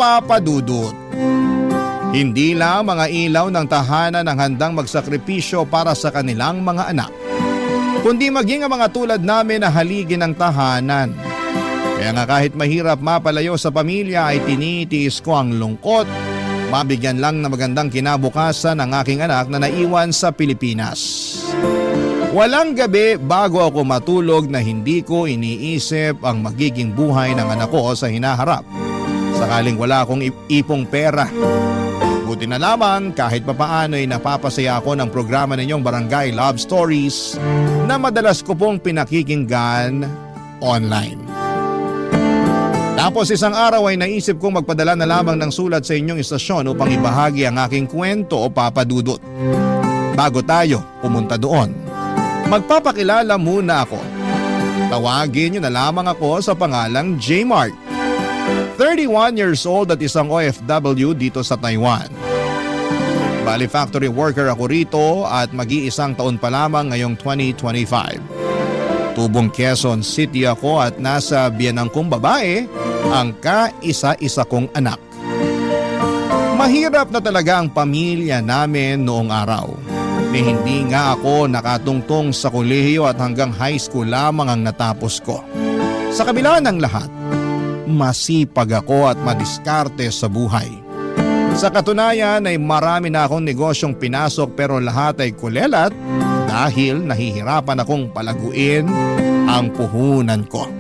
Papa Dudut. Hindi lang mga ilaw ng tahanan ang handang magsakripisyo para sa kanilang mga anak, kundi maging ang mga tulad namin na haligi ng tahanan. Kaya nga kahit mahirap mapalayo sa pamilya ay tinitiis ko ang lungkot, mabigyan lang na magandang kinabukasan ang aking anak na naiwan sa Pilipinas. Walang gabi bago ako matulog na hindi ko iniisip ang magiging buhay ng anak ko sa hinaharap. Sakaling wala akong ipong pera. Buti na lamang kahit papaano ay napapasaya ako ng programa ninyong Barangay Love Stories na madalas ko pong pinakikinggan online. Tapos isang araw ay naisip kong magpadala na lamang ng sulat sa inyong istasyon upang ibahagi ang aking kwento o Papa Dudut. Bago tayo pumunta doon, magpapakilala muna ako. Tawagin niyo na lamang ako sa pangalang J. Mark. 31 years old at isang OFW dito sa Taiwan. Bali factory worker ako rito at mag-iisang taon pa lamang ngayong 2025. Tubong Quezon City ako at nasa biyanang kong babae ang kaisa-isa kong anak. Mahirap na talaga ang pamilya namin noong araw. Hindi nga ako nakatungtong sa kolehiyo at hanggang high school lamang ang natapos ko. Sa kabila ng lahat, masipag ako at madiskarte sa buhay. Sa katunayan ay marami na akong negosyong pinasok pero lahat ay kulelat dahil nahihirapan akong palaguin ang puhunan ko.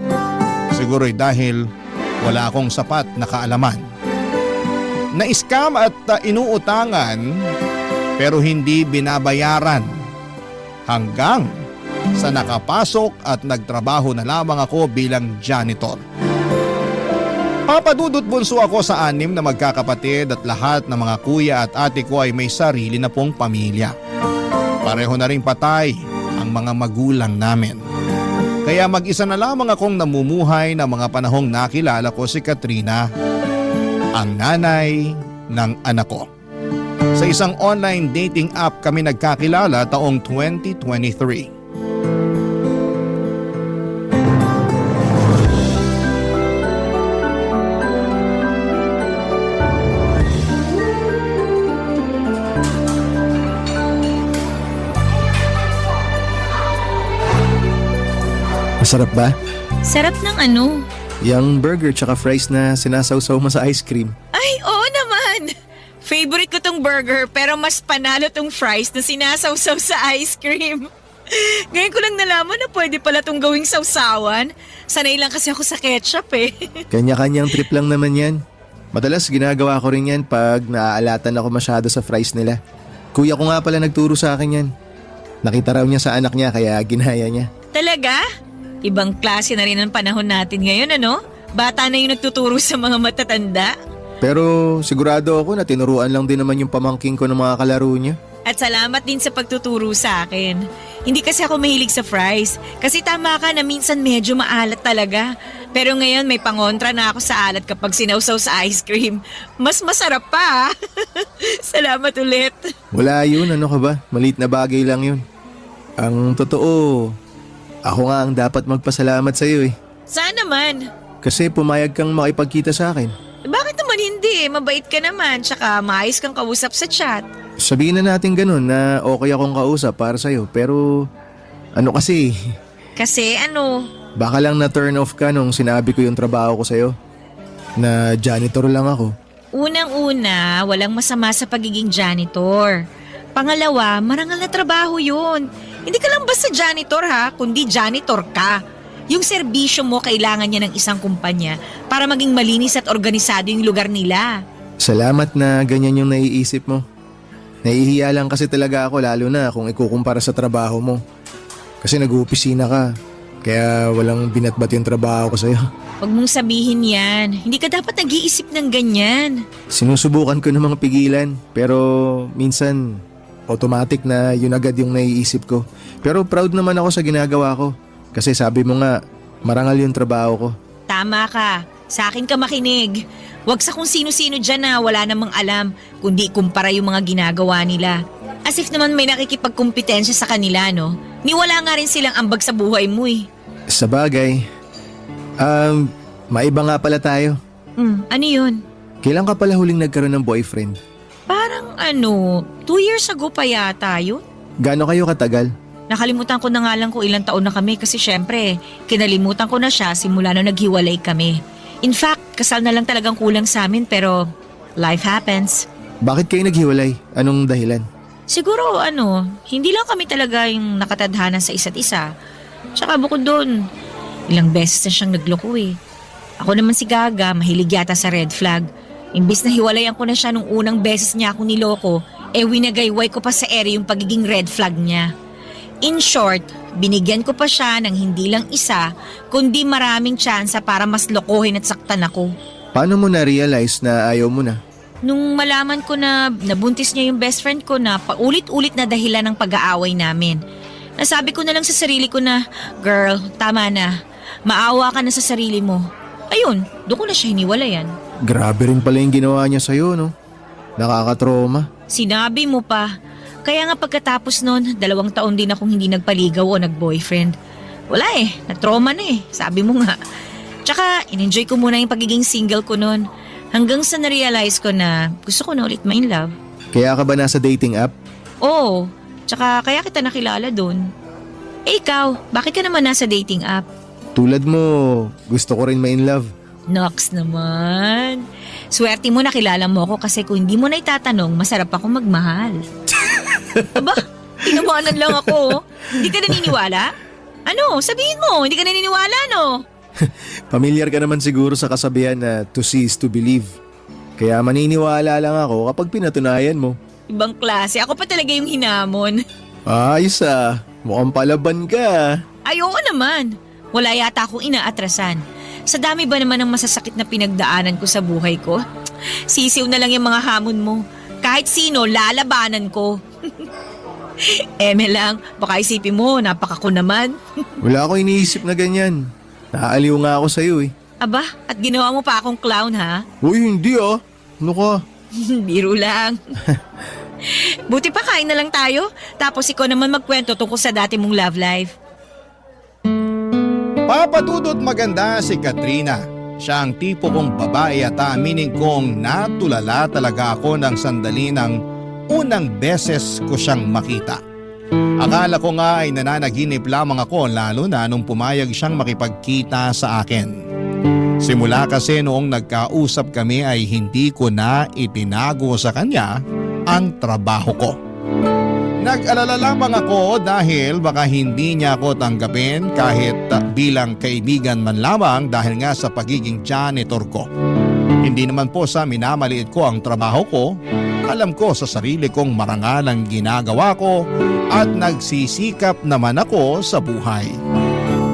Siguro'y dahil wala akong sapat na kaalaman. Na-scam at inuutangan pero hindi binabayaran hanggang sa nakapasok at nagtrabaho na lamang ako bilang janitor. Papa Dudut, bunso ako sa 6 na magkakapatid at lahat ng mga kuya at ate ko ay may sarili na pong pamilya. Pareho na rin patay ang mga magulang namin. Kaya mag-isa na lamang akong namumuhay na mga panahong nakilala ko si Katrina, ang nanay ng anak ko. Sa isang online dating app kami nagkakilala taong 2023. Masarap ba? Sarap ng ano? Yung burger tsaka fries na sinasawsaw mo sa ice cream. Ay, oo naman! Favorite ko tong burger pero mas panalo tong fries na sinasawsaw sa ice cream. Ngayon ko lang nalaman na pwede pala tong gawing sawsawan. Sanay lang kasi ako sa ketchup eh. Kanya-kanyang trip lang naman yan. Madalas ginagawa ko rin yan pag naaalatan ako masyado sa fries nila. Kuya ko nga pala nagturo sa akin yan. Nakita raw niya sa anak niya kaya ginaya niya. Talaga? Ibang klase na rin ang panahon natin ngayon, ano? Bata na yung nagtuturo sa mga matatanda. Pero sigurado ako na tinuruan lang din naman yung pamangking ko ng mga kalaro niya. At salamat din sa pagtuturo sa akin. Hindi kasi ako mahilig sa fries. Kasi tama ka na minsan medyo maalat talaga. Pero ngayon may pangontra na ako sa alat kapag sinawsaw sa ice cream. Mas masarap pa. Salamat ulit. Wala yun, ano ka ba? Maliit na bagay lang yun. Ang totoo, ako nga ang dapat magpasalamat sa iyo eh. Saan naman? Kasi pumayag kang makipagkita sa akin. Bakit naman hindi? Mabait ka naman, tsaka maayos kang kausap sa chat. Sabihin na natin ganun na okay akong kausap para sa'yo. Pero ano kasi, Kasi ano? baka lang na turn off ka nung sinabi ko yung trabaho ko sa'yo. Na janitor lang ako. Unang-una, walang masama sa pagiging janitor. Pangalawa, marangal na trabaho yun. Hindi ka lang basta janitor ha, kundi janitor ka. Yung serbisyo mo kailangan niya ng isang kumpanya para maging malinis at organisado yung lugar nila. Salamat na ganyan yung naiisip mo. Nahihiya lang kasi talaga ako lalo na kung ikukumpara sa trabaho mo. Kasi nag-uopisina ka, kaya walang binatbat yung trabaho ko sa'yo. Huwag mong sabihin yan. Hindi ka dapat nag-iisip ng ganyan. Sinusubukan ko namang pigilan, pero minsan automatic na yun agad yung naiisip ko. Pero proud naman ako sa ginagawa ko. Kasi sabi mo nga, marangal yung trabaho ko. Tama ka. Sa akin ka makinig. Huwag sa kung sino-sino dyan na wala namang alam, kundi kumpara yung mga ginagawa nila. As if naman may nakikipagkumpetensya sa kanila, no? Niwala nga rin silang ambag sa buhay mo eh. Sa bagay, maiba nga pala tayo. Ano yun? Kailan ka pala huling nagkaroon ng boyfriend? Parang 2 years ago pa yata yun. Gaano kayo katagal? Nakalimutan ko na nga lang kung ilang taon na kami kasi syempre, kinalimutan ko na siya simula na naghiwalay kami. In fact, kasal na lang talagang kulang sa amin pero life happens. Bakit kayo naghiwalay? Anong dahilan? Siguro hindi lang kami talaga yung nakatadhana sa isa't isa. Tsaka bukod doon, ilang beses na siyang nagloko eh. Ako naman si Gaga, mahilig yata sa red flag. Imbis na hiwalayan ko na siya nung unang beses niya akong niloko, winagayway ko pa sa ere yung pagiging red flag niya. In short, binigyan ko pa siya ng hindi lang isa, kundi maraming tsansa para mas lokohin at saktan ako. Paano mo na-realize na ayaw mo na? Nung malaman ko na nabuntis niya yung best friend ko na paulit-ulit na dahilan ng pag-aaway namin, nasabi ko na lang sa sarili ko na, girl, tama na. Maawa ka na sa sarili mo. Ayun, doon ko na siya hiniwalayan. Grabe rin pala yung ginawa niya sa'yo, no? Nakakatroma. Sinabi mo pa. Kaya nga pagkatapos nun, 2 taon din akong hindi nagpaligaw o nag-boyfriend. Wala na-trauma na sabi mo nga. Tsaka, in-enjoy ko muna yung pagiging single ko nun. Hanggang sa na-realize ko na gusto ko na ulit ma-in love. Kaya ka ba nasa dating app? Oo, tsaka kaya kita nakilala dun. Ikaw, bakit ka naman nasa dating app? Tulad mo, gusto ko rin ma-in love. Nox naman. Swerte mo nakilala mo ako kasi kung hindi mo na itatanong, masarap ako magmahal. Aba, tinawanan lang ako. Hindi ka naniniwala? Ano, sabihin mo, hindi ka naniniwala no? Pamilyar ka naman siguro sa kasabihan na to see is to believe. Kaya maniniwala lang ako kapag pinatunayan mo. Ibang klase, ako pa talaga yung hinamon. Ayos mukhang palaban ka. Ay, oo naman. Wala yata akong inaatrasan. Sa dami ba naman ng masasakit na pinagdaanan ko sa buhay ko? Sisiw na lang yung mga hamon mo. Kahit sino, lalabanan ko. Eme lang, baka isipin mo, napakako naman. Wala ako iniisip na ganyan. Naaliw nga ako sa'yo Aba, at ginawa mo pa akong clown ha? Uy, hindi Ano ka? Biro lang. Buti pa kain na lang tayo, tapos ikaw naman magkwento tungkol sa dati mong love life. Papadudot maganda si Katrina. Siya ang tipo kong babae at aaminin kong natulala talaga ako ng sandali ng unang beses ko siyang makita. Akala ko nga ay nananaginip lamang ako lalo na nung pumayag siyang makipagkita sa akin. Simula kasi noong nagkausap kami ay hindi ko na itinago sa kanya ang trabaho ko. Nag-alala lamang ako dahil baka hindi niya ako tanggapin kahit bilang kaibigan man lamang dahil nga sa pagiging janitor ko. Hindi naman po sa minamaliit ko ang trabaho ko. Alam ko sa sarili kong marangal ang ginagawa ko at nagsisikap naman ako sa buhay.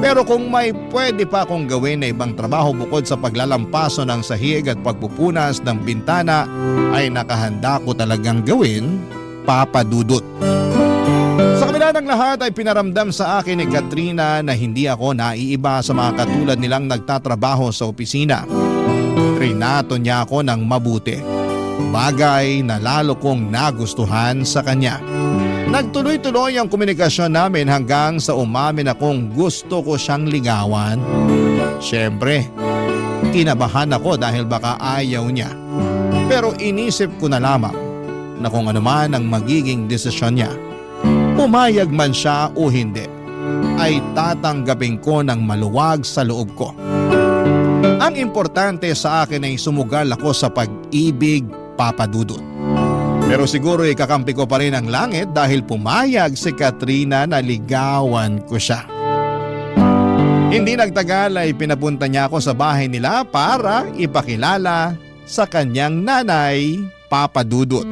Pero kung may pwede pa akong gawin na ibang trabaho bukod sa paglalampaso ng sahig at pagpupunas ng bintana ay nakahanda ko talagang gawin, papadudot. Sa kabila ng lahat ay pinaramdam sa akin ni Katrina na hindi ako naiiba sa mga katulad nilang nagtatrabaho sa opisina. Trinato niya ako ng mabuti. Bagay na lalo kong nagustuhan sa kanya. Nagtuloy-tuloy ang komunikasyon namin hanggang sa umamin akong gusto ko siyang ligawan. Siyempre, kinabahan ako dahil baka ayaw niya. Pero inisip ko na lamang na kung ano man ang magiging desisyon niya, pumayag man siya o hindi, ay tatanggapin ko ng maluwag sa loob ko. Ang importante sa akin ay sumugal ako sa pag-ibig, papadudot. Pero siguro ikakampi ko pa rin ang langit dahil pumayag si Katrina na ligawan ko siya. Hindi nagtagal ay pinapunta niya ako sa bahay nila para ipakilala sa kanyang nanay, papadudot.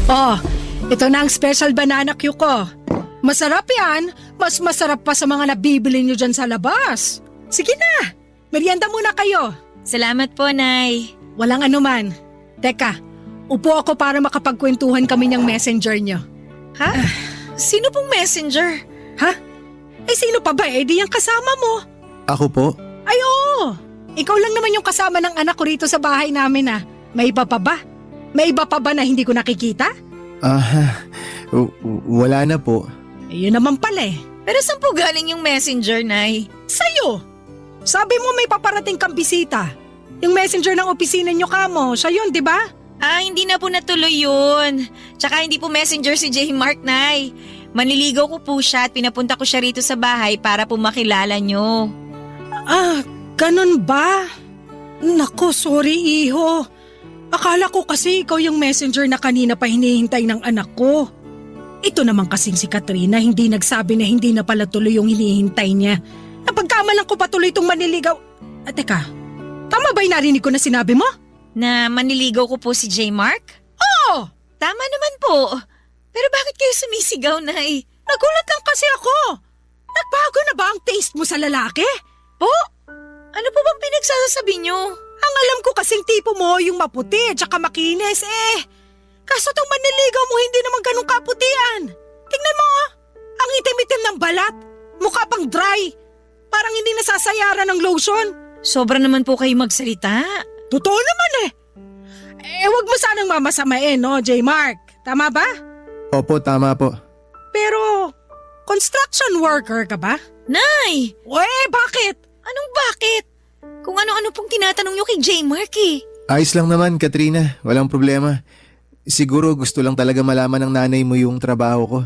Oh, ito na ang special banana cue ko. Masarap yan. Mas masarap pa sa mga nabibili nyo dyan sa labas. Sige na, merienda muna kayo. Salamat po, Nay. Walang anuman. Teka, upo ako para makapagkwentuhan kami ng messenger nyo. Ha? Sino pong messenger? Ha? Eh sino pa ba? Eh di yung kasama mo. Ako po? Ay oo. Ikaw lang naman yung kasama ng anak ko rito sa bahay namin ah. May iba pa ba? May iba pa ba na hindi ko nakikita? Wala na po. Yun naman pala eh. Pero saan po galing yung messenger, Nay? Sa'yo! Sabi mo may paparating kang bisita. Yung messenger ng opisina nyo kamo, siya yun, di ba? Hindi na po natuloy yun. Tsaka hindi po messenger si J. Mark, Nay. Manliligaw ko po siya at pinapunta ko siya rito sa bahay para po makilala nyo. Ganun ba? Nako, sorry iho. Akala ko kasi ikaw yung messenger na kanina pa hinihintay ng anak ko. Ito naman kasing si Katrina hindi nagsabi na hindi na pala tuloy yung hinihintay niya. Napagkamalan ko pa tuloy itong manliligaw. Teka, tama ba yung narinig ko na sinabi mo? Na manliligaw ko po si J. Mark? Oo! Tama naman po. Pero bakit kayo sumisigaw, Nay? Nagulat lang kasi ako. Nagbago na ba ang taste mo sa lalaki? Po? Ano po bang pinagsasabi nyo? Ang alam ko kasing tipo mo yung maputi at saka makinis Kaso tong manliligaw mo hindi naman ganun kaputian. Tingnan mo ang itim-itim ng balat. Mukha pang dry. Parang hindi nasasayaran ng lotion. Sobra naman po kayo magsalita. Totoo naman wag mo sanang mamasamain, no, J. Mark? Tama ba? Opo, tama po. Pero, construction worker ka ba? Nay! Bakit? Anong bakit? Kung ano-ano pong tinatanong nyo kay J. Mark Ayos lang naman, Katrina. Walang problema. Siguro gusto lang talaga malaman ng nanay mo yung trabaho ko.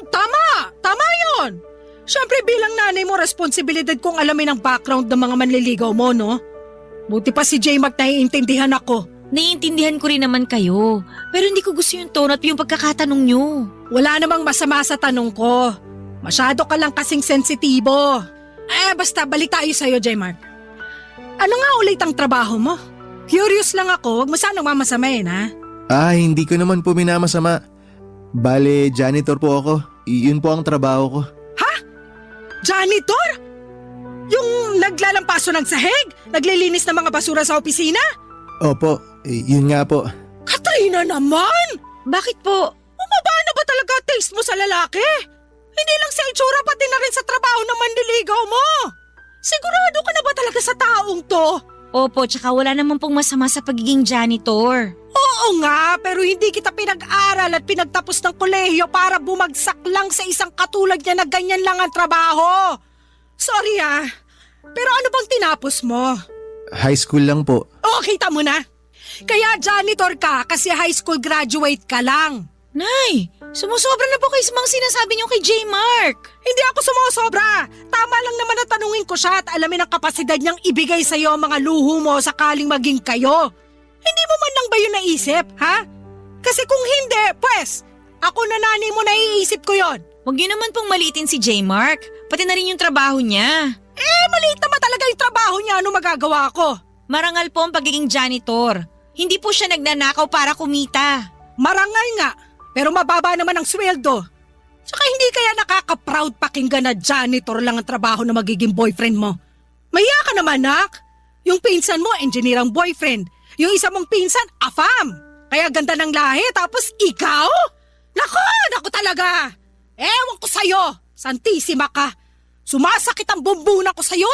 Tama! Tama yun! Siyempre bilang nanay mo, responsibilidad kong alamin ang background ng mga manliligaw mo, no? Buti pa si J. Mark naiintindihan ako. Naiintindihan ko rin naman kayo. Pero hindi ko gusto yung tone at yung pagkakatanong nyo. Wala namang masama sa tanong ko. Masyado ka lang kasing sensitibo. Basta balik tayo sa'yo, J. Mark. Ano nga ulit ang trabaho mo? Curious lang ako, wag mo sanang mamasamain, ha? Hindi ko naman po minamasama. Bale, janitor po ako. Yun po ang trabaho ko. Janitor? Yung naglalampaso ng sahig? Naglilinis ng mga basura sa opisina? Opo, yun nga po. Katrina naman! Bakit po? Bumaba na ba talaga taste mo sa lalaki? Hindi lang sa itsura pati na rin sa trabaho ng manliligaw mo. Sigurado ka na ba talaga sa taong to? Opo, tsaka wala naman pong masama sa pagiging janitor. Oo nga, pero hindi kita pinag-aral at pinagtapos ng kolehiyo para bumagsak lang sa isang katulad niya na ganyan lang ang trabaho. Sorry pero ano bang tinapos mo? High school lang po. Kita mo na. Kaya janitor ka kasi high school graduate ka lang. Nay, sumusobra na po kayo sa mga sinasabi niyo kay J. Mark. Hindi ako sumusobra. Tama lang naman na tanungin ko siya at alamin ang kapasidad niyang ibigay sa iyo ang mga luho mo sakaling maging kayo. Hindi mo man lang ba yun naisip, ha? Kasi kung hindi, pues, ako na nanay mo naiisip ko yon. Huwag niyo naman pong maliitin si J. Mark. Pati na rin yung trabaho niya. Maliit naman talaga yung trabaho niya. Ano magagawa ko? Marangal po ang pagiging janitor. Hindi po siya nagnanakaw para kumita. Marangal nga, pero mababa naman ang sweldo. Saka hindi kaya nakaka-proud pakinggan na janitor lang ang trabaho na magiging boyfriend mo. Mahiya ka naman, nak. Yung pinsan mo, engineer ang boyfriend. Yung isa mong pinsan, afam. Kaya ganda ng lahi, tapos ikaw? Naku talaga. Ewan ko sa'yo, santisima ka. Sumasakit ang bumbuna ko sa'yo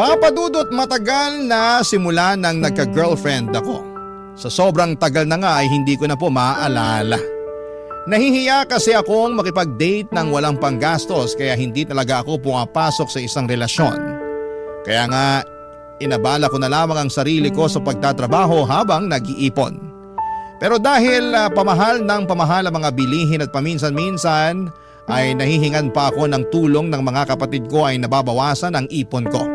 Papadudot matagal na simula nang nagka-girlfriend ako. Sa sobrang tagal na nga ay hindi ko na po maaalala. Nahihiya kasi akong makipag-date ng walang panggastos kaya hindi talaga ako pumapasok sa isang relasyon. Kaya nga inabala ko na lamang ang sarili ko sa pagtatrabaho habang nag-iipon. Pero dahil pamahal ng pamahal ang mga bilihin at paminsan-minsan ay nahihingan pa ako ng tulong ng mga kapatid ko ay nababawasan ang ipon ko.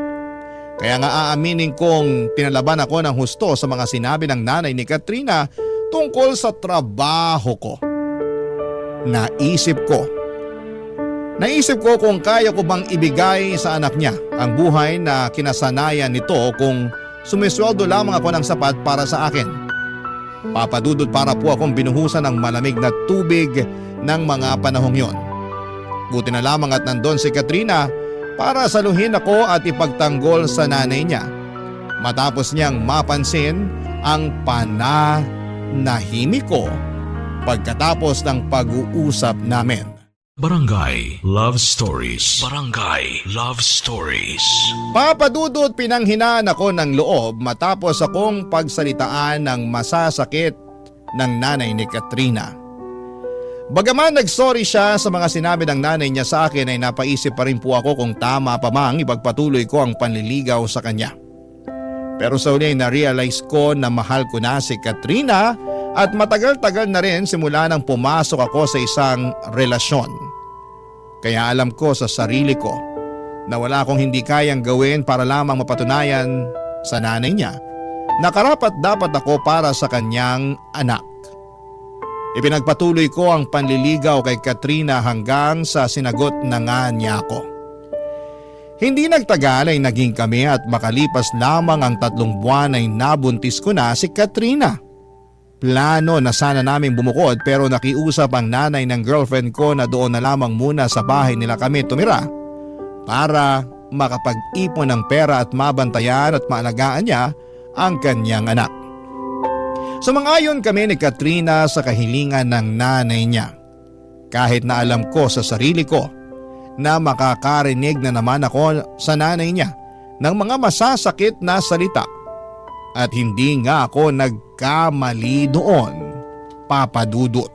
Kaya nga aaminin kong pinalaban ako ng husto sa mga sinabi ng nanay ni Katrina tungkol sa trabaho ko. Naisip ko kung kaya ko bang ibigay sa anak niya ang buhay na kinasanayan nito kung sumisweldo lamang ako ng sapat para sa akin. Papadudod para po akong binuhusan ng malamig na tubig ng mga panahong yon. Buti na lamang at nandun si Katrina para saluhin ako at ipagtanggol sa nanay niya. Matapos niyang mapansin ang pananahimik ko pagkatapos ng pag-uusap namin. Barangay Love Stories. Barangay Love Stories. Papadudot pinanghinaan ako ng loob matapos akong pagsalitaan ng masasakit ng nanay ni Katrina. Bagaman nagsorry siya sa mga sinabi ng nanay niya sa akin ay napaisip pa rin po ako kung tama pa mang ipagpatuloy ko ang panliligaw sa kanya. Pero sa huli na-realize ko na mahal ko na si Katrina at matagal-tagal na rin simula nang pumasok ako sa isang relasyon. Kaya alam ko sa sarili ko na wala akong hindi kayang gawin para lamang mapatunayan sa nanay niya na karapat dapat ako para sa kanyang anak. Ipinagpatuloy ko ang panliligaw kay Katrina hanggang sa sinagot na nga niya ako. Hindi nagtagal ay naging kami at makalipas lamang ang 3 buwan ay nabuntis ko na si Katrina. Plano na sana naming bumukod pero nakiusap ang nanay ng girlfriend ko na doon na lamang muna sa bahay nila kami tumira para makapag-ipon ng pera at mabantayan at maalagaan niya ang kanyang anak. Sumang-ayon kami ni Katrina sa kahilingan ng nanay niya. Kahit na alam ko sa sarili ko na makakarinig na naman ako sa nanay niya ng mga masasakit na salita. At hindi nga ako nagkamali doon, papadudot.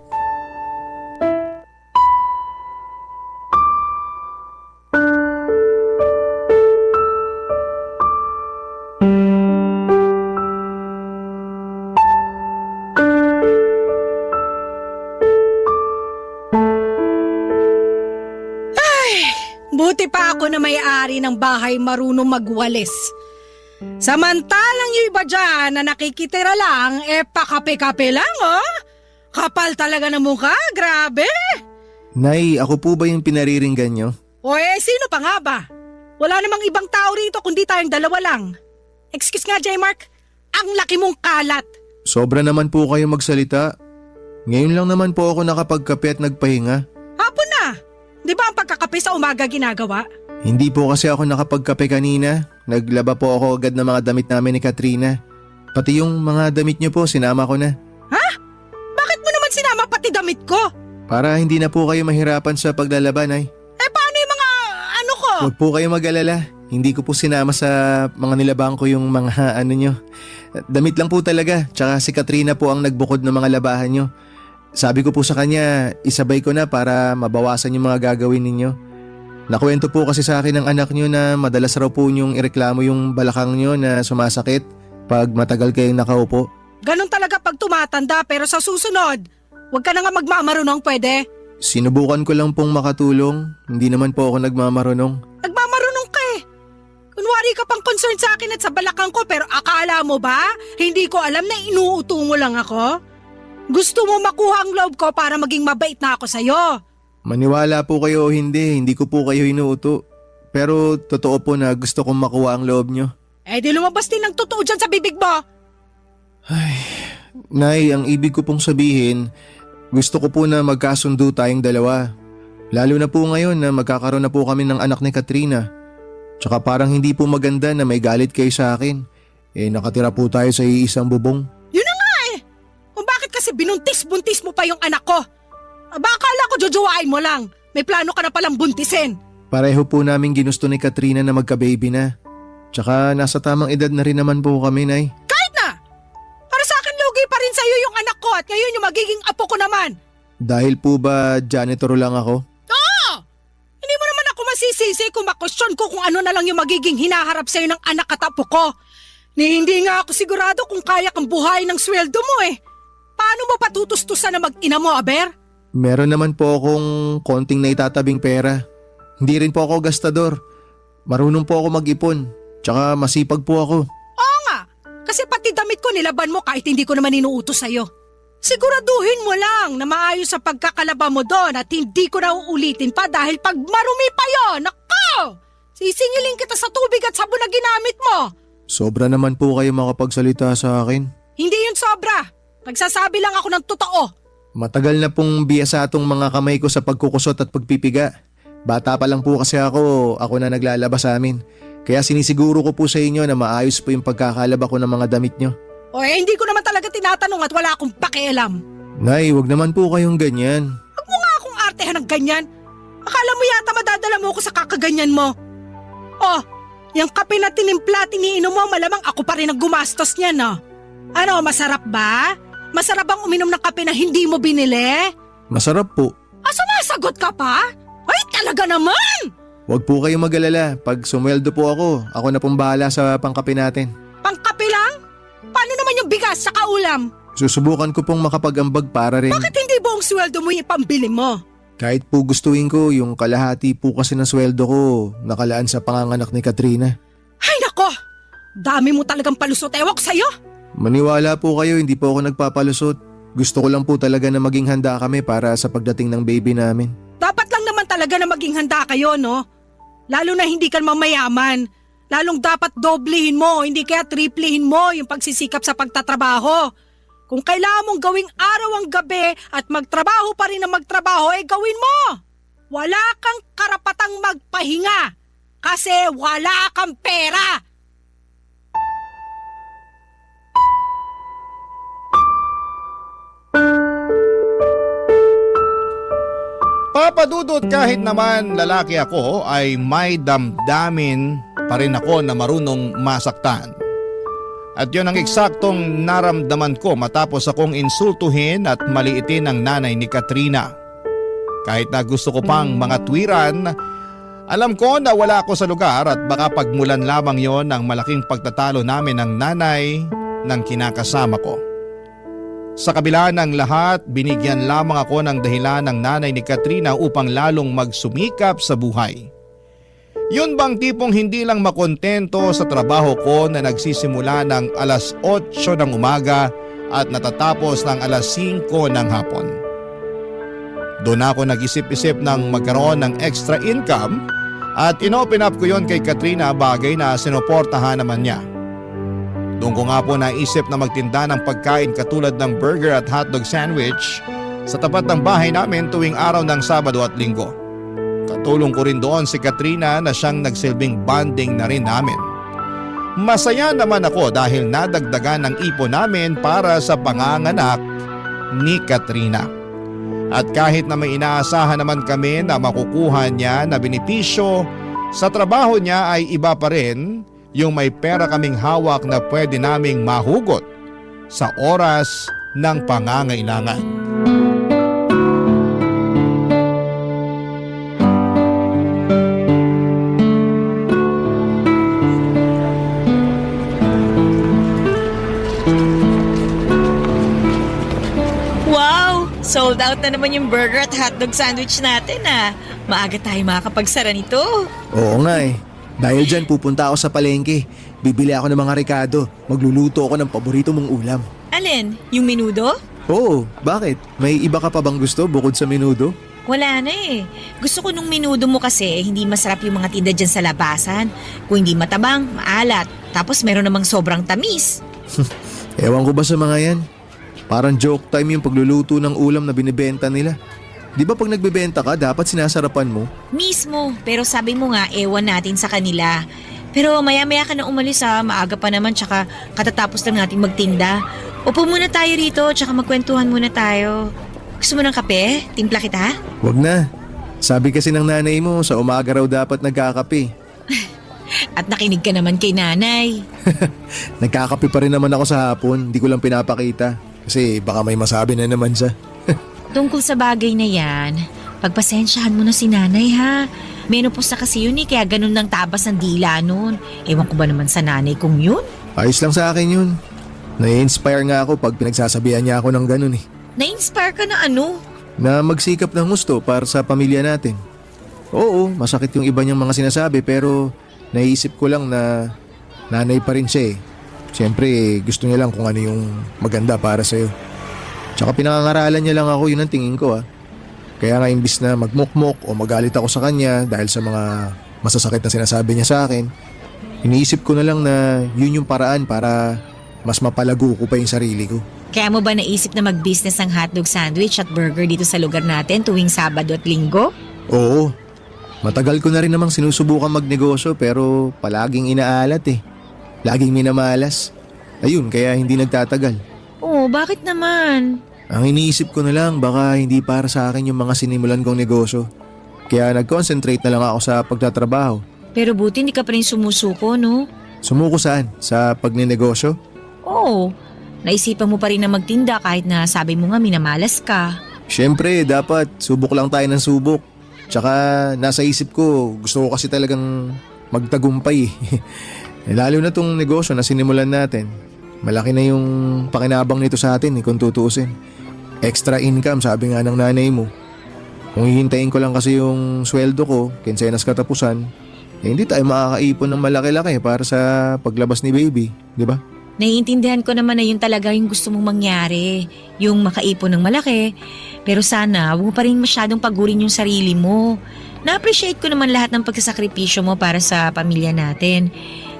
Buti pa ako na may-ari ng bahay marunong magwalis. Samantalang yung iba dyan na nakikitira lang, pakape-kape lang, oh. Kapal talaga ng mukha, grabe. Nay, ako po ba yung pinariringgan nyo? O sino pa nga ba? Wala namang ibang tao rito kundi tayong dalawa lang. Excuse nga, J-Mark, ang laki mong kalat. Sobra naman po kayo magsalita. Ngayon lang naman po ako nakapagkape at nagpahinga. Hapon na. Di ba ang pagkakape sa umaga ginagawa? Hindi po kasi ako nakapagkape kanina. Naglaba po ako agad ng mga damit namin ni Katrina. Pati yung mga damit niyo po, sinama ko na. Ha? Bakit mo naman sinama pati damit ko? Para hindi na po kayo mahirapan sa paglalaban ay. Paano yung mga ano ko? Huwag po kayo mag-alala. Hindi ko po sinama sa mga nilabang ko yung mga ano nyo. Damit lang po talaga. Tsaka si Katrina po ang nagbukod ng mga labahan nyo. Sabi ko po sa kanya, isabay ko na para mabawasan yung mga gagawin ninyo. Nakwento po kasi sa akin ng anak nyo na madalas raw po nyong ireklamo yung balakang nyo na sumasakit pag matagal kayong nakaupo. Ganon talaga pag tumatanda pero sa susunod, huwag ka na nga magmamarunong pwede. Sinubukan ko lang pong makatulong. Hindi naman po ako nagmamarunong. Nagmamarunong ka eh. Kunwari ka pang concern sa akin at sa balakang ko pero akala mo ba? Hindi ko alam na inuuto mo lang ako? Gusto mo makuha ang loob ko para maging mabait na ako sa'yo. Maniwala po kayo o hindi ko po kayo inuuto. Pero totoo po na gusto kong makuha ang loob nyo. Di lumabas din ng totoo dyan sa bibig mo. Nay, ang ibig ko pong sabihin, gusto ko po na magkasundo tayong dalawa. Lalo na po ngayon na magkakaroon na po kami ng anak ni Katrina. Tsaka parang hindi po maganda na may galit kayo sa akin. Nakatira po tayo sa iisang bubong. Yun na nga eh. Kung bakit kasi binuntis-buntis mo pa yung anak ko. Akala ko jojowain mo lang. May plano ka na palang buntisin. Pareho po namin ginusto ni Katrina na magka-baby na. Tsaka nasa tamang edad na rin naman po kami, Nay. Kahit na! Para sa akin lugi pa rin sa'yo yung anak ko at ngayon yung magiging apo ko naman. Dahil po ba janitor lang ako? Oo! Hindi mo naman ako masisisi kung makwestiyon ko kung ano na lang yung magiging hinaharap sa'yo ng anak at apo ko. Hindi nga ako sigurado kung kaya kang buhayin ng sweldo mo eh. Paano mo patutustusan na mag-ina mo, Aber? Meron naman po akong konting naitatabing pera. Hindi rin po ako gastador. Marunong po ako mag-ipon. Tsaka masipag po ako. Oo nga, kasi pati damit ko nilaban mo kahit hindi ko naman inuutos sa'yo. Siguraduhin mo lang na maayos sa pagkakalaba mo doon at hindi ko na uulitin pa dahil pag marumi pa yon, nako! Sisingilin kita sa tubig at sabon na ginamit mo. Sobra naman po kayo makapagsalita sa akin. Hindi yun sobra. Nagsasabi lang ako ng totoo. Matagal na pong biyasa atong mga kamay ko sa pagkukusot at pagpipiga. Bata pa lang po kasi ako na naglalaba sa amin. Kaya sinisiguro ko po sa inyo na maayos po yung pagkakalaba ko ng mga damit nyo. Hindi ko naman talaga tinatanong at wala akong pakialam. Nay, wag naman po kayong ganyan. Huwag mo nga akong artehan ng ganyan. Akala mo yata madadala mo ako sa kakaganyan mo. Oh, yung kape na tinimpla, tiniinom mo, malamang ako pa rin ang gumastos niyan, no? Ano, masarap ba? Masarap bang uminom ng kape na hindi mo binili? Masarap po. Sumasagot ka pa? Ay, talaga naman! Huwag po kayong mag-alala. Pag sumweldo po ako na pong bahala sa pangkape natin. Pangkape lang? Paano naman yung bigas sa kaulam? Susubukan ko pong makapag-ambag para rin. Bakit hindi buong sweldo mo yung ipambili mo? Kahit po gustuin ko, yung kalahati po kasi ng sweldo ko nakalaan sa panganganak ni Katrina. Ay nako! Dami mo talagang palusot, ewan ko sa'yo! Maniwala po kayo, hindi po ako nagpapalusot. Gusto ko lang po talaga na maging handa kami para sa pagdating ng baby namin. Dapat lang naman talaga na maging handa kayo, no? Lalo na hindi ka mamayaman. Lalong dapat doblehin mo, hindi kaya triplehin mo yung pagsisikap sa pagtatrabaho. Kung kailangan mong gawing araw ang gabi at magtrabaho pa rin na magtrabaho, gawin mo! Wala kang karapatang magpahinga kasi wala kang pera! Papadudot kahit naman lalaki ako ay may damdamin pa rin ako na marunong masaktan. At yun ang eksaktong naramdaman ko matapos akong insultuhin at maliitin ang nanay ni Katrina. Kahit na gusto ko pang mga tuwiran, alam ko na wala ako sa lugar at baka pagmulan lamang yon ng malaking pagtatalo namin ng nanay ng kinakasama ko. Sa kabila ng lahat, binigyan lamang ako ng dahilan ng nanay ni Katrina upang lalong magsumikap sa buhay. Yun bang tipong hindi lang makontento sa trabaho ko na nagsisimula ng alas 8 ng umaga at natatapos ng alas 5 ng hapon. Doon ako nag-isip-isip ng magkaroon ng extra income at inopen up ko yon kay Katrina, bagay na sinuportahan naman niya. Doon ko nga po naisip na magtinda ng pagkain katulad ng burger at hotdog sandwich sa tapat ng bahay namin tuwing araw ng Sabado at Linggo. Katulong ko rin doon si Katrina na siyang nagsilbing bonding na rin namin. Masaya naman ako dahil nadagdagan ng ipon namin para sa panganganak ni Katrina. At kahit na may inaasahan naman kami na makukuha niya na benepisyo, sa trabaho niya ay iba pa rin yung may pera kaming hawak na pwede naming mahugot sa oras ng pangangailangan. Wow! Sold out na naman yung burger at hotdog sandwich natin ah. Maaga tayo makakapagsara nito. Oo nga eh. Dahil dyan pupunta ako sa palengke. Bibili ako ng mga rekado. Magluluto ako ng paborito mong ulam. Alin? Yung menudo? Oo, bakit? May iba ka pa bang gusto bukod sa menudo? Wala na eh. Gusto ko nung menudo mo kasi hindi masarap yung mga tinda dyan sa labasan. Kung hindi matabang, maalat. Tapos meron namang sobrang tamis. Ewan ko ba sa mga yan? Parang joke time yung pagluluto ng ulam na binibenta nila. Di ba pag nagbebenta ka, dapat sinasarapan mo? Mismo, pero sabi mo nga, ewan natin sa kanila. Pero maya-maya ka na umalis ha, maaga pa naman tsaka katatapos lang natin magtinda. Upo muna tayo rito tsaka magkwentuhan muna tayo. Gusto mo ng kape? Timpla kita? Wag na. Sabi kasi ng nanay mo, sa umaga raw dapat nagkakape. At nakinig ka naman kay nanay. Nagkakape pa rin naman ako sa hapon, hindi ko lang pinapakita. Kasi baka may masabi na naman siya. Tungkol sa bagay na yan, pagpasensyahan mo na si nanay ha. Menopause na kasi yun eh, kaya ganun lang tabas ng dila nun. Ewan ko ba naman sa nanay kung yun? Ayos lang sa akin yun. Nai-inspire nga ako pag pinagsasabihan niya ako ng ganun eh. Na-inspire ka na ano? Na magsikap ng gusto para sa pamilya natin. Oo, masakit yung iba niyang mga sinasabi pero naisip ko lang na nanay pa rin siya eh. Siyempre gusto niya lang kung ano yung maganda para sa'yo. Tsaka pinangangaralan niya lang ako, yun ang tingin ko ah. Kaya nga imbis na magmukmok o magalit ako sa kanya dahil sa mga masasakit na sinasabi niya sa akin, iniisip ko na lang na yun yung paraan para mas mapalago ko pa yung sarili ko. Kaya mo ba naisip na mag-business ng hotdog sandwich at burger dito sa lugar natin tuwing Sabado at Linggo? Oo, matagal ko na rin namang sinusubukan magnegosyo pero palaging inaalat eh. Laging minamalas. Ayun, kaya hindi nagtatagal. Oo, bakit naman? Ang iniisip ko na lang baka hindi para sa akin yung mga sinimulan kong negosyo. Kaya nag-concentrate na lang ako sa pagtatrabaho. Pero buti hindi ka pa rin sumusuko, no? Sumuko saan? Sa pagninegosyo? Oo, naisipan mo pa rin na magtinda kahit na sabi mo nga minamalas ka. Siyempre, dapat subok lang tayo ng subok. Tsaka nasa isip ko, gusto ko kasi talagang magtagumpay eh. Lalo na tong negosyo na sinimulan natin. Malaki na yung pakinabang nito sa atin kung tutuusin. Extra income sabi nga ng nanay mo. Kung hihintayin ko lang kasi yung sweldo ko, kinsenas katapusan, hindi tayo makakaipon ng malaki-laki para sa paglabas ni baby, di ba? Naiintindihan ko naman na yun talaga yung gusto mong mangyari, yung makaipon ng malaki. Pero sana, huwag mo pa rin masyadong pagurin yung sarili mo. Na-appreciate ko naman lahat ng pagsasakripisyo mo para sa pamilya natin.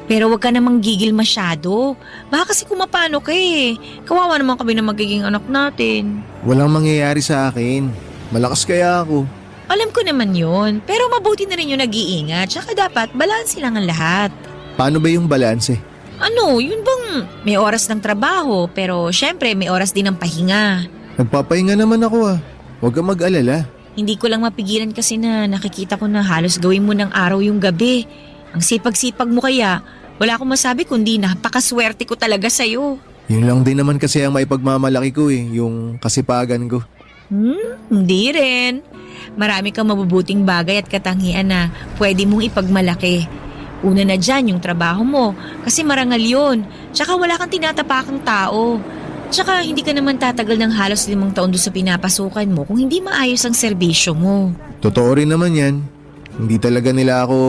Pero huwag ka namang gigil masyado. Baka kasi kumapano ka eh. Kawawa naman kami na magiging anak natin. Walang mangyayari sa akin. Malakas kaya ako. Alam ko naman yun. Pero mabuti na rin yung nag-iingat. Tsaka dapat balanse lang ang lahat. Paano ba yung balanse? Ano, yun bang may oras ng trabaho pero syempre may oras din ng pahinga. Nagpapahinga naman ako ah. Huwag kang mag-alala. Hindi ko lang mapigilan kasi na nakikita ko na halos gawin mo ng araw yung gabi. Ang sipag-sipag mo kaya, wala akong masabi kundi napakaswerte ko talaga sa'yo. Yun lang din naman kasi ang maipagmamalaki ko eh, yung kasipagan ko. Hindi rin. Marami kang mabubuting bagay at katangian na pwede mong ipagmalaki. Una na dyan yung trabaho mo kasi marangal yun. Tsaka wala kang tinatapakang tao. Tsaka hindi ka naman tatagal ng halos 5 taon doon sa pinapasukan mo kung hindi maayos ang serbisyo mo. Totoo rin naman yan. Hindi talaga nila ako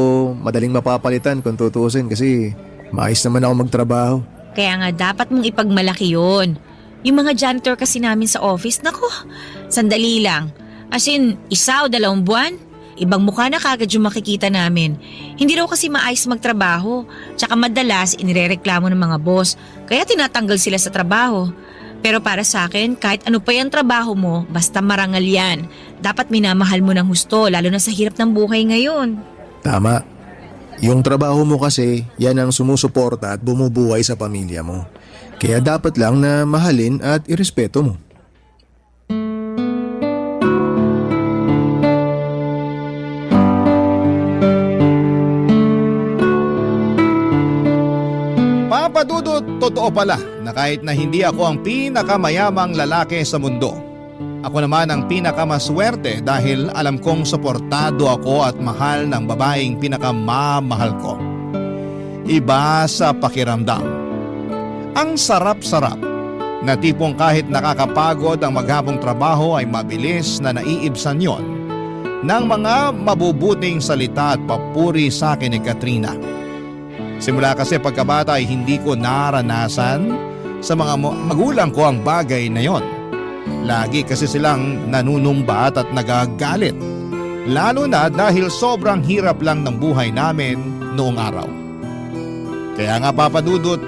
madaling mapapalitan kung tutuusin kasi maayos naman ako magtrabaho. Kaya nga dapat mong ipagmalaki yun. Yung mga janitor kasi namin sa office, nako, sandali lang. As in, 1 o 2 buwan, ibang mukha na kagad yung makikita namin. Hindi raw kasi maayos magtrabaho. Tsaka madalas inirereklamo ng mga boss, kaya tinatanggal sila sa trabaho. Pero para sa akin, kahit ano pa yung trabaho mo, basta marangal yan. Dapat minamahal mo ng husto, lalo na sa hirap ng buhay ngayon. Tama. Yung trabaho mo kasi, yan ang sumusuporta at bumubuhay sa pamilya mo. Kaya dapat lang na mahalin at irespeto mo. Papadudot, totoo pala na kahit na hindi ako ang pinakamayamang lalaki sa mundo, ako naman ang pinakamaswerte dahil alam kong suportado ako at mahal ng babaeng pinakamamahal ko. Iba sa pakiramdam. Ang sarap-sarap na tipong kahit nakakapagod ang maghapong trabaho ay mabilis na naiibsan yon ng mga mabubuting salita at papuri sa akin ni Katrina. Simula kasi pagkabata ay hindi ko naranasan sa mga magulang ko ang bagay na yon. Lagi kasi silang nanunumbat at nagagalit. Lalo na dahil sobrang hirap lang ng buhay namin noong araw. Kaya nga papadudot,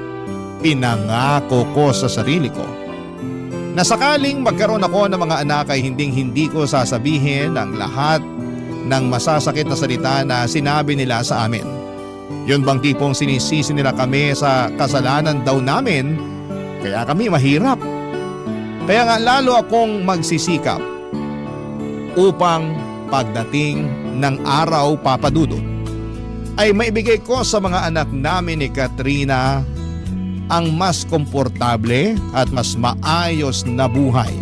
pinangako ko sa sarili ko na sakaling magkaroon ako ng mga anak ay hindi ko sasabihin ang lahat ng masasakit na salita na sinabi nila sa amin. Yun bang tipong sinisisi nila kami sa kasalanan daw namin kaya kami mahirap. Kaya nga lalo akong magsisikap upang pagdating ng araw papadudot ay maibigay ko sa mga anak namin ni Katrina ang mas komportable at mas maayos na buhay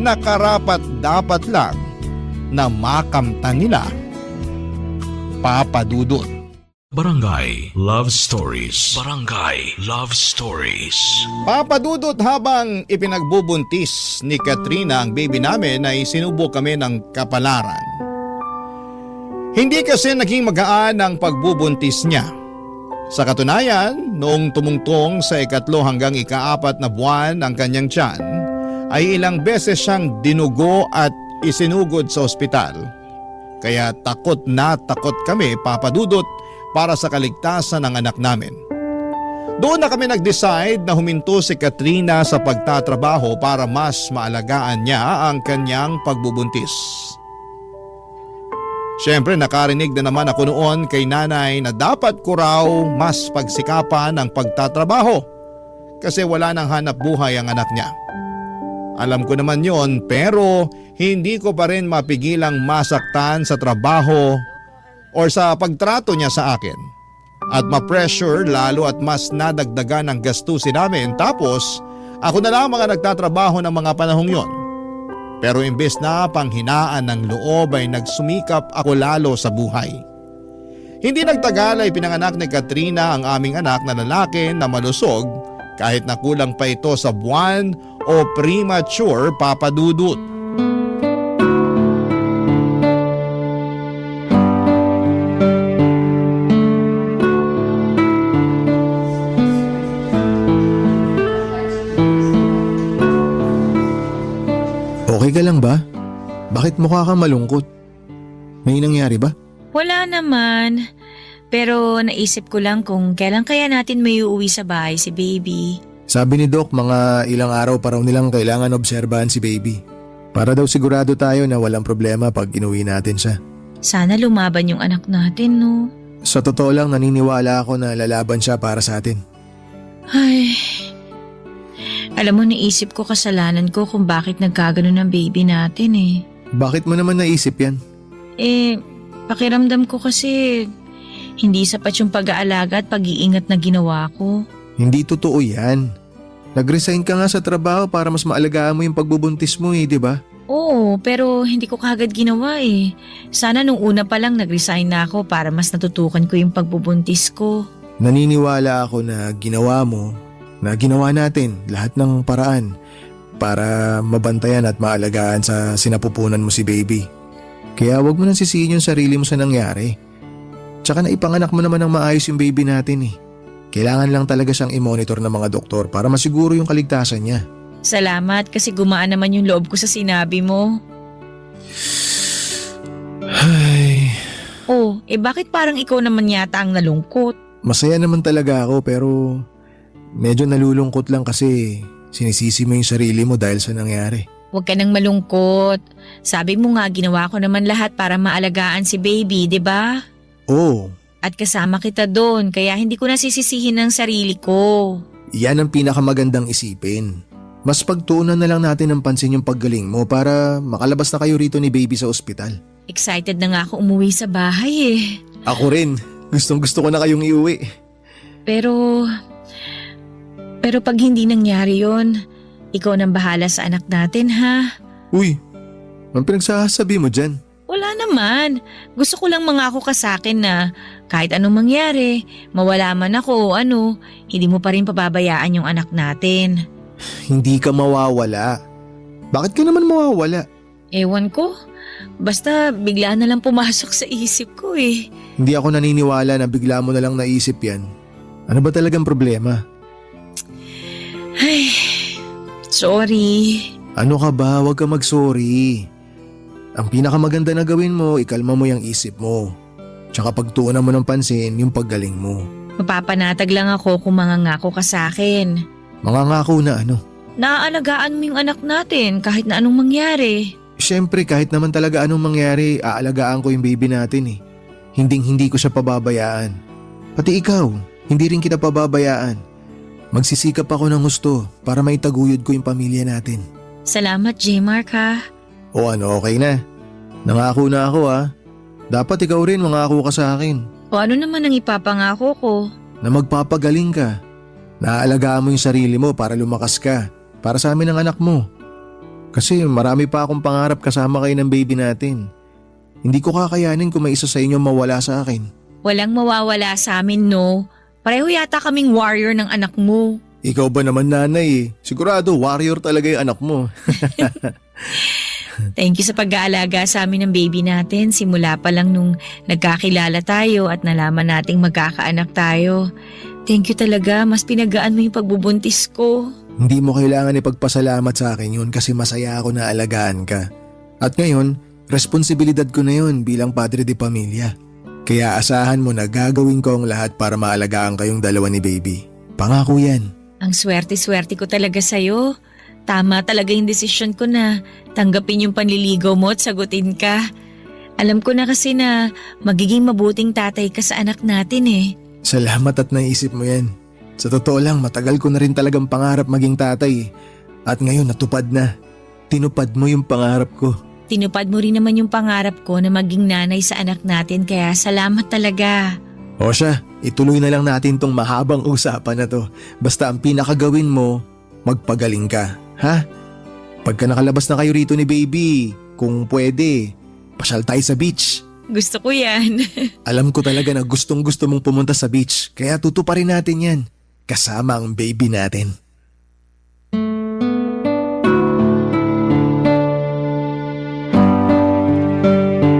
na karapat dapat lang na makamtan nila. Papadudot. Barangay Love Stories. Barangay Love Stories. Papadudot, habang ipinagbubuntis ni Katrina ang baby namin ay sinubok kami ng kapalaran. Hindi kasi naging magaan ang pagbubuntis niya. Sa katunayan, noong tumungtong sa 3 hanggang 4 na buwan ang kanyang tiyan, ay ilang beses siyang dinugo at isinugod sa ospital. Kaya takot na takot kami, papadudot, para sa kaligtasan ng anak namin. Doon na kami nag-decide na huminto si Katrina sa pagtatrabaho para mas maalagaan niya ang kanyang pagbubuntis. Siyempre nakarinig na naman ako noon kay nanay na dapat ko raw mas pagsikapan ang pagtatrabaho kasi wala nang hanap buhay ang anak niya. Alam ko naman yon, pero hindi ko pa rin mapigilang masaktan sa trabaho or sa pagtrato niya sa akin. At ma-pressure lalo at mas nadagdagan ang gastusin namin, tapos ako na lang ang nagtatrabaho ng mga panahong yon. Pero imbes na panghinaan ng loob ay nagsumikap ako lalo sa buhay. Hindi nagtagal ay pinanganak ni Katrina ang aming anak na lalaki na malusog kahit na kulang pa ito sa buwan o premature papadudot. Okay ka lang ba? Bakit mukha kang malungkot? May nangyari ba? Wala naman. Pero naisip ko lang kung kailan kaya natin may uuwi sa bahay si baby. Sabi ni Doc, mga ilang araw pa raw nilang kailangan obserbahan si baby. Para daw sigurado tayo na walang problema pag inuwi natin siya. Sana lumaban yung anak natin, no? Sa totoo lang, naniniwala ako na lalaban siya para sa atin. Ay, alam mo, naisip ko kasalanan ko kung bakit nagkagano ng baby natin eh. Bakit mo naman naisip yan? Pakiramdam ko kasi hindi sapat yung pag-aalaga at pag-iingat na ginawa ko. Hindi totoo yan. Nag-resign ka nga sa trabaho para mas maalagaan mo yung pagbubuntis mo di ba? Oo, pero hindi ko kagad ginawa eh. Sana nung una pa lang nag-resign na ako para mas natutukan ko yung pagbubuntis ko. Naniniwala ako na ginawa mo, na ginawa natin lahat ng paraan para mabantayan at maalagaan sa sinapupunan mo si baby. Kaya wag mo nang sisihin yung sarili mo sa nangyari. Tsaka naipanganak mo naman ng maayos yung baby natin eh. Kailangan lang talaga siyang i-monitor ng mga doktor para masiguro yung kaligtasan niya. Salamat kasi gumaan naman yung loob ko sa sinabi mo. Ay, Bakit parang ikaw naman yata ang nalungkot? masaya naman talaga ako pero medyo nalulungkot lang kasi sinisisi mo yung sarili mo dahil sa nangyari. Huwag ka nang malungkot. Sabi mo nga ginawa ko naman lahat para maalagaan si baby, di ba? Oo, At kasama kita doon kaya hindi ko nasisisihin ang sarili ko. yan ang pinakamagandang isipin. Mas pagtuunan na lang natin ng pansin yung paggaling mo para makalabas na kayo rito ni baby sa ospital. Excited na nga ako umuwi sa bahay eh. Ako rin, gustong gusto ko na kayong iuwi. Pero pag hindi nangyari yon, ikaw nang bahala sa anak natin ha. Uy, ang pinagsasabi mo dyan? Wala naman. Gusto ko lang mangako ka sa akin na kahit anong mangyari, mawala man ako o ano, hindi mo pa rin pababayaan yung anak natin. Hindi ka mawawala. Bakit ka naman mawawala? Ewan ko. Basta bigla na lang pumasok sa isip ko eh. Hindi ako naniniwala na bigla mo na lang naisip yan. Ano ba talagang problema? Ay, sorry. Ano ka ba? Huwag ka mag-sorry. Ang pinakamaganda na gawin mo, ikalma mo yung isip mo. Tsaka pagtuunan mo ng pansin yung paggaling mo. Mapapanatag lang ako kung mangangako ka sa akin. Mangangako na ano? Naaalagaan mo yung anak natin kahit na anong mangyari. Siyempre kahit naman talaga anong mangyari, aalagaan ko yung baby natin eh. Hinding-hindi ko siya pababayaan. Pati ikaw, hindi rin kita pababayaan. Magsisikap ako ng gusto para maitaguyod ko yung pamilya natin. Salamat, J-Mark ha. O ano, okay na. Nangako na ako ha. Dapat ikaw rin mangako ka sa akin. O ano naman ang ipapangako ko? Na magpapagaling ka. Naaalagaan mo yung sarili mo para lumakas ka. Para sa amin ng anak mo. Kasi marami pa akong pangarap kasama kayo ng baby natin. Hindi ko kakayanin kung may isa sa inyo mawala sa akin. Walang mawawala sa amin, no? Pareho yata kaming warrior ng anak mo. Ikaw ba naman nanay eh? Sigurado warrior talaga yung anak mo. Thank you sa pag-aalaga sa amin ng baby natin. Simula pa lang nung nagkakilala tayo at nalaman nating magkakaanak tayo. Thank you talaga. Mas pinagaan mo yung pagbubuntis ko. Hindi mo kailangan ipagpasalamat sa akin yun kasi masaya ako na alagaan ka. At ngayon, responsibilidad ko na yun bilang padre de pamilya. Kaya asahan mo na gagawin ko ang lahat para maalagaan kayong dalawa ni baby. Pangako yan. Ang swerte-swerte ko talaga sa'yo. Tama talaga yung desisyon ko na tanggapin yung panliligaw mo at sagutin ka. Alam ko na kasi na magiging mabuting tatay ka sa anak natin eh. Salamat at naisip mo yan. Sa totoo lang, matagal ko na rin talagang pangarap maging tatay. At ngayon natupad na. Tinupad mo yung pangarap ko. Tinupad mo rin naman yung pangarap ko na maging nanay sa anak natin kaya salamat talaga. O siya, ituloy na lang natin tong mahabang usapan na to. Basta ang pinakagawin mo, magpagaling ka. Ha? Pagka nakalabas na kayo rito ni baby, kung pwede, pasyal tayo sa beach. Gusto ko yan. Alam ko talaga na gustong gusto mong pumunta sa beach, kaya tutuparin natin yan. Kasama ang baby natin.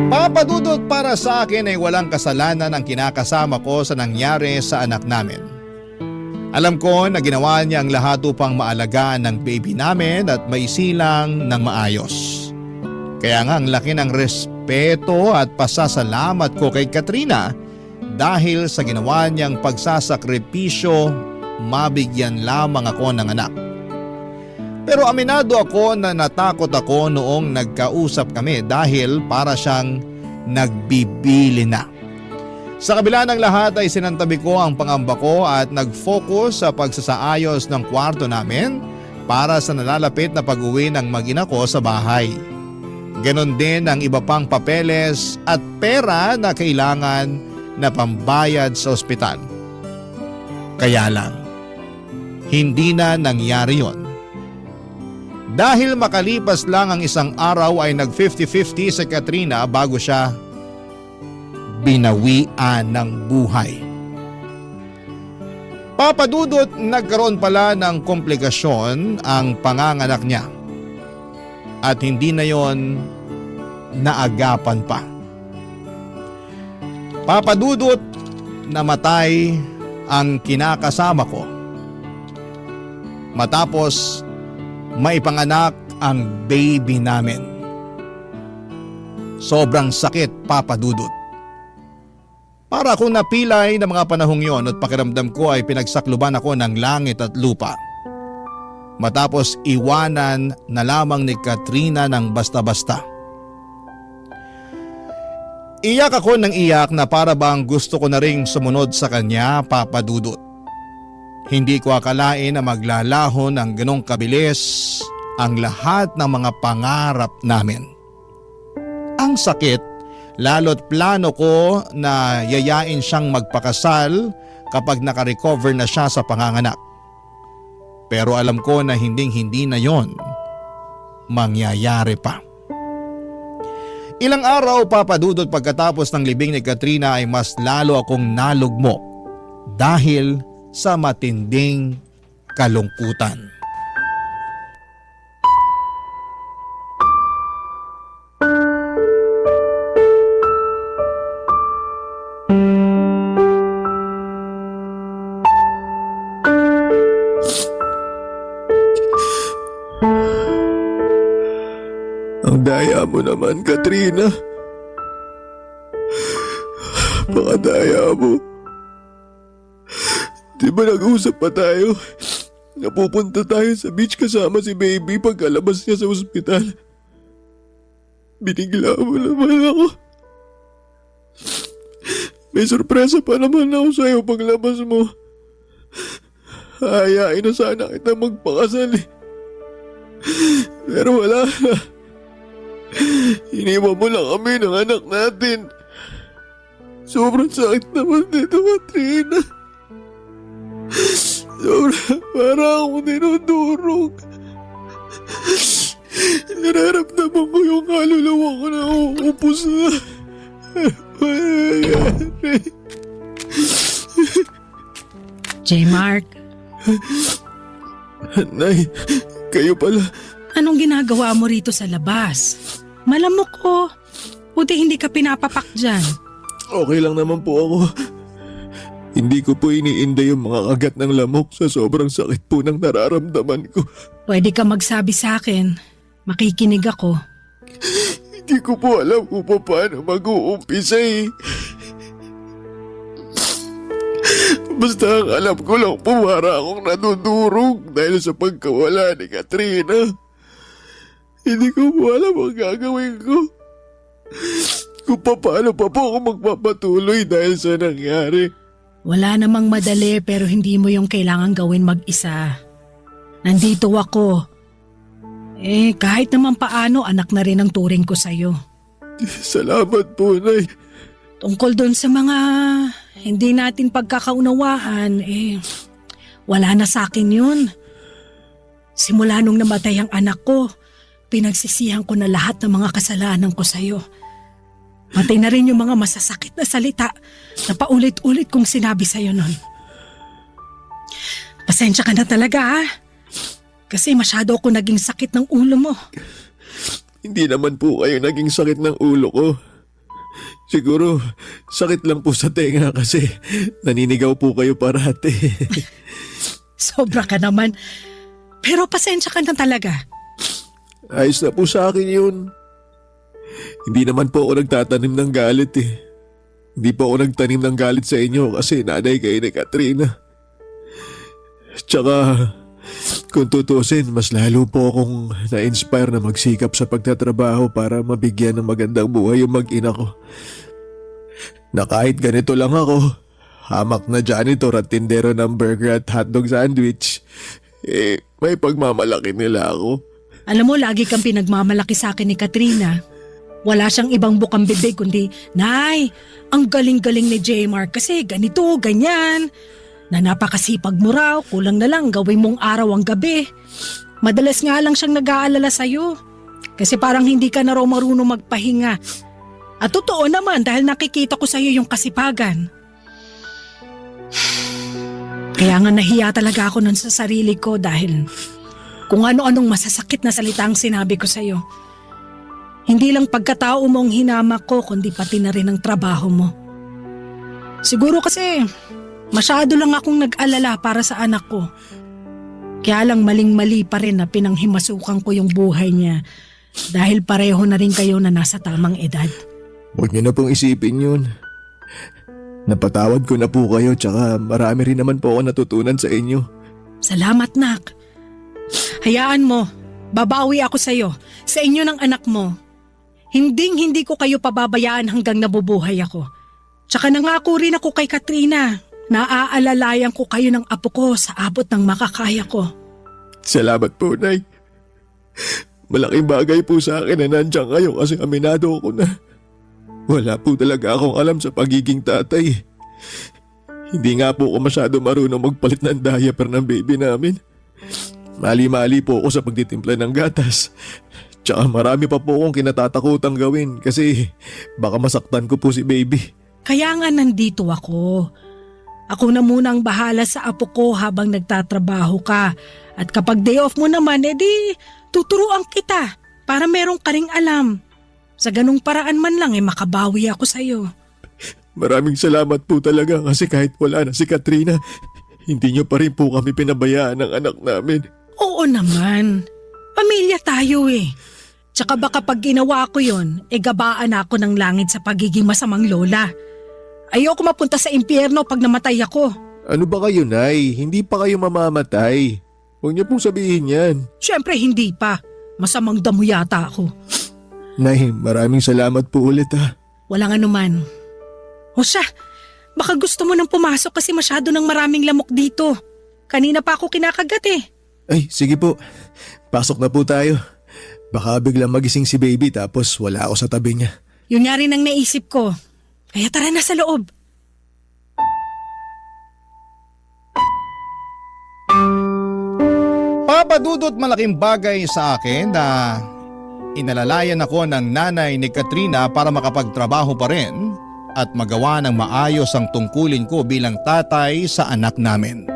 Papadudot, para sa akin ay walang kasalanan ang kinakasama ko sa nangyari sa anak namin. Alam ko na ginawa niya ang lahat upang maalagaan ng baby namin at maisilang ng maayos. Kaya nga ang laki ng respeto at pasasalamat ko kay Katrina dahil sa ginawa niyang pagsasakripisyo, mabigyan lamang ako ng anak. Pero aminado ako na natakot ako noong nagkausap kami dahil para siyang nagbibili na. Sa kabila ng lahat ay sinantabi ko ang pangamba ko at nag-focus sa pagsasaayos ng kwarto namin para sa nalalapit na pag-uwi ng mag-ina ko sa bahay. Ganon din ang iba pang papeles at pera na kailangan na pambayad sa ospital. Kaya lang, hindi na nangyari yon. Dahil makalipas lang ang isang araw ay nag-50-50 si Katrina bago siya binawian ng buhay. Papadudot, nagkaroon pala ng komplikasyon ang panganganak niya. At hindi na yon naagapan pa. Papadudot, namatay ang kinakasama ko. Matapos maipanganak ang baby namin. Sobrang sakit, Papadudot. Para akong napilay ng mga panahong yon at pakiramdam ko ay pinagsakluban ako ng langit at lupa. Matapos iwanan na lamang ni Katrina ng basta-basta. Iyak ako ng iyak na para bang gusto ko na ring sumunod sa kanya, Papadudot. Hindi ko akalain na maglalaho ng ganong kabilis ang lahat ng mga pangarap namin. Ang sakit, lalo't plano ko na yayain siyang magpakasal kapag nakarecover na siya sa panganganak. Pero alam ko na hindi na yon mangyayari pa. Ilang araw, Papadudot, pagkatapos ng libing ni Katrina ay mas lalo akong nalugmok dahil sa matinding kalungkutan. Ang daya mo naman, Katrina. Pakadaya mo. Di ba nag-usap pa tayo? Napupunta tayo sa beach kasama si baby pagkalabas niya sa ospital. Binigla mo naman ako. May sorpresa pa naman ako sa'yo paglabas mo. Hayain na sana kita magpakasal eh. Pero wala na. Iniwan mo lang kami ng anak natin. Sobrang sakit naman dito, Katrina. Sobrang parang akong dinudurog. Nararamdaman ko yung kaluluwa ko na uupos na. Mangyayari. J-Mark, Nay, kayo pala. anong ginagawa mo rito sa labas? Malamok ko. Buti hindi ka pinapapak dyan. Okay lang naman po ako. Hindi ko po iniinda yung mga kagat ng lamok sa sobrang sakit po ng nararamdaman ko. Pwede ka magsabi sa akin. Makikinig ako. Hindi ko po alam kung paano mag-uumpisa eh. Basta ang alam ko lang po para akong nadudurog dahil sa pagkawala ni Katrina. Hindi ko po alam ang gagawin ko. Kung paano pa po ako magpapatuloy dahil sa nangyari. Wala namang madali pero hindi mo yung kailangan gawin mag-isa. Nandito ako Kahit naman paano, anak na rin ang turing ko sa'yo. Salamat po, Nay. Tungkol doon sa mga hindi natin pagkakaunawaan, wala na sa akin yun. Simula nung namatay ang anak ko, pinagsisihan ko na lahat ng mga kasalanan ko sa'yo. Pati na rin yung mga masasakit na salita na paulit-ulit kong sinabi sa'yo nun. Pasensya ka na talaga ha. Kasi masyado ako naging sakit ng ulo mo. Hindi naman po kayo naging sakit ng ulo ko. Siguro, sakit lang po sa tenga kasi naninigaw po kayo parati. Sobra ka naman. Pero pasensya ka na talaga. Ayos na po sa akin yun. Hindi naman po ako nagtatanim ng galit eh. Hindi po ako nagtanim ng galit sa inyo kasi nanay kayo ni Katrina. Tsaka, kung tutusin, mas lalo po akong na-inspire na magsikap sa pagtatrabaho para mabigyan ng magandang buhay yung mag-ina ko. Na kahit ganito lang ako, hamak na janitor at tindero ng burger at hotdog sandwich, may pagmamalaki nila ako. Alam mo, lagi kang pinagmamalaki sa akin ni Katrina. Wala siyang ibang bukang bibig kundi, Nay, ang galing-galing ni Jmar kasi ganito, ganyan. Na napakasipag mo raw, kulang na lang gawin mong araw ang gabi. Madalas nga lang siyang nag-aalala sa'yo. Kasi parang hindi ka na raw marunong magpahinga. At totoo naman dahil nakikita ko sa'yo yung kasipagan. Kaya nga nahiya talaga ako nun sa sarili ko dahil kung ano-anong masasakit na salita ang sinabi ko sa'yo. Hindi lang pagkatao mo ang hinamak ko kundi pati na rin ang trabaho mo. Siguro kasi masyado lang akong nag-alala para sa anak ko. Kaya lang maling-mali pa rin na pinanghimasukan ko yung buhay niya dahil pareho na rin kayo na nasa tamang edad. Huwag niyo na pong isipin yun. Napatawad ko na po kayo tsaka marami rin naman po ako natutunan sa inyo. Salamat, Nak. Hayaan mo, babawi ako sa'yo, sa inyo ng anak mo. Hindi ko kayo pababayaan hanggang nabubuhay ako. Tsaka nangako rin ako kay Katrina. Naaalalayan ko kayo ng apo ko sa abot ng makakaya ko. Salamat po, Nay. Malaking bagay po sa akin na nandiyan kayo kasi aminado ako na wala po talaga akong alam sa pagiging tatay. Hindi nga po ako masyado marunong magpalit ng diaper ng baby namin. Mali-mali po ako sa pagtitimpla ng gatas. Tsaka marami pa po akong kinatatakutang gawin kasi baka masaktan ko po si baby. Kaya nga nandito ako. Ako na muna ang bahala sa apo ko habang nagtatrabaho ka. At kapag day off mo naman, edi tuturuan kita para merong ka ring alam. Sa ganung paraan man lang makabawi ako sa'yo. Maraming salamat po talaga kasi kahit wala na si Katrina, hindi niyo pa rin po kami pinabayaan ng anak namin. Oo naman. Pamilya tayo eh. Tsaka baka pag ginawa ko yun, gabaan ako ng langit sa pagiging masamang lola. Ayoko mapunta sa impyerno pag namatay ako. Ano ba kayo, Nay? Hindi pa kayo mamamatay. Huwag niyo pong sabihin yan. Siyempre hindi pa. Masamang damo yata ako. Nay, maraming salamat po ulit ha. Walang anuman. O siya, baka gusto mo nang pumasok kasi masyado ng maraming lamok dito. Kanina pa ako kinakagat eh. Ay, sige po. Pasok na po tayo. Baka biglang magising si baby tapos wala ako sa tabi niya. Yun nga rin ang naisip ko. Kaya tara na sa loob. Papadudot malaking bagay sa akin na inalalayan ako ng nanay ni Katrina para makapagtrabaho pa rin at magawa ng maayos ang tungkulin ko bilang tatay sa anak namin.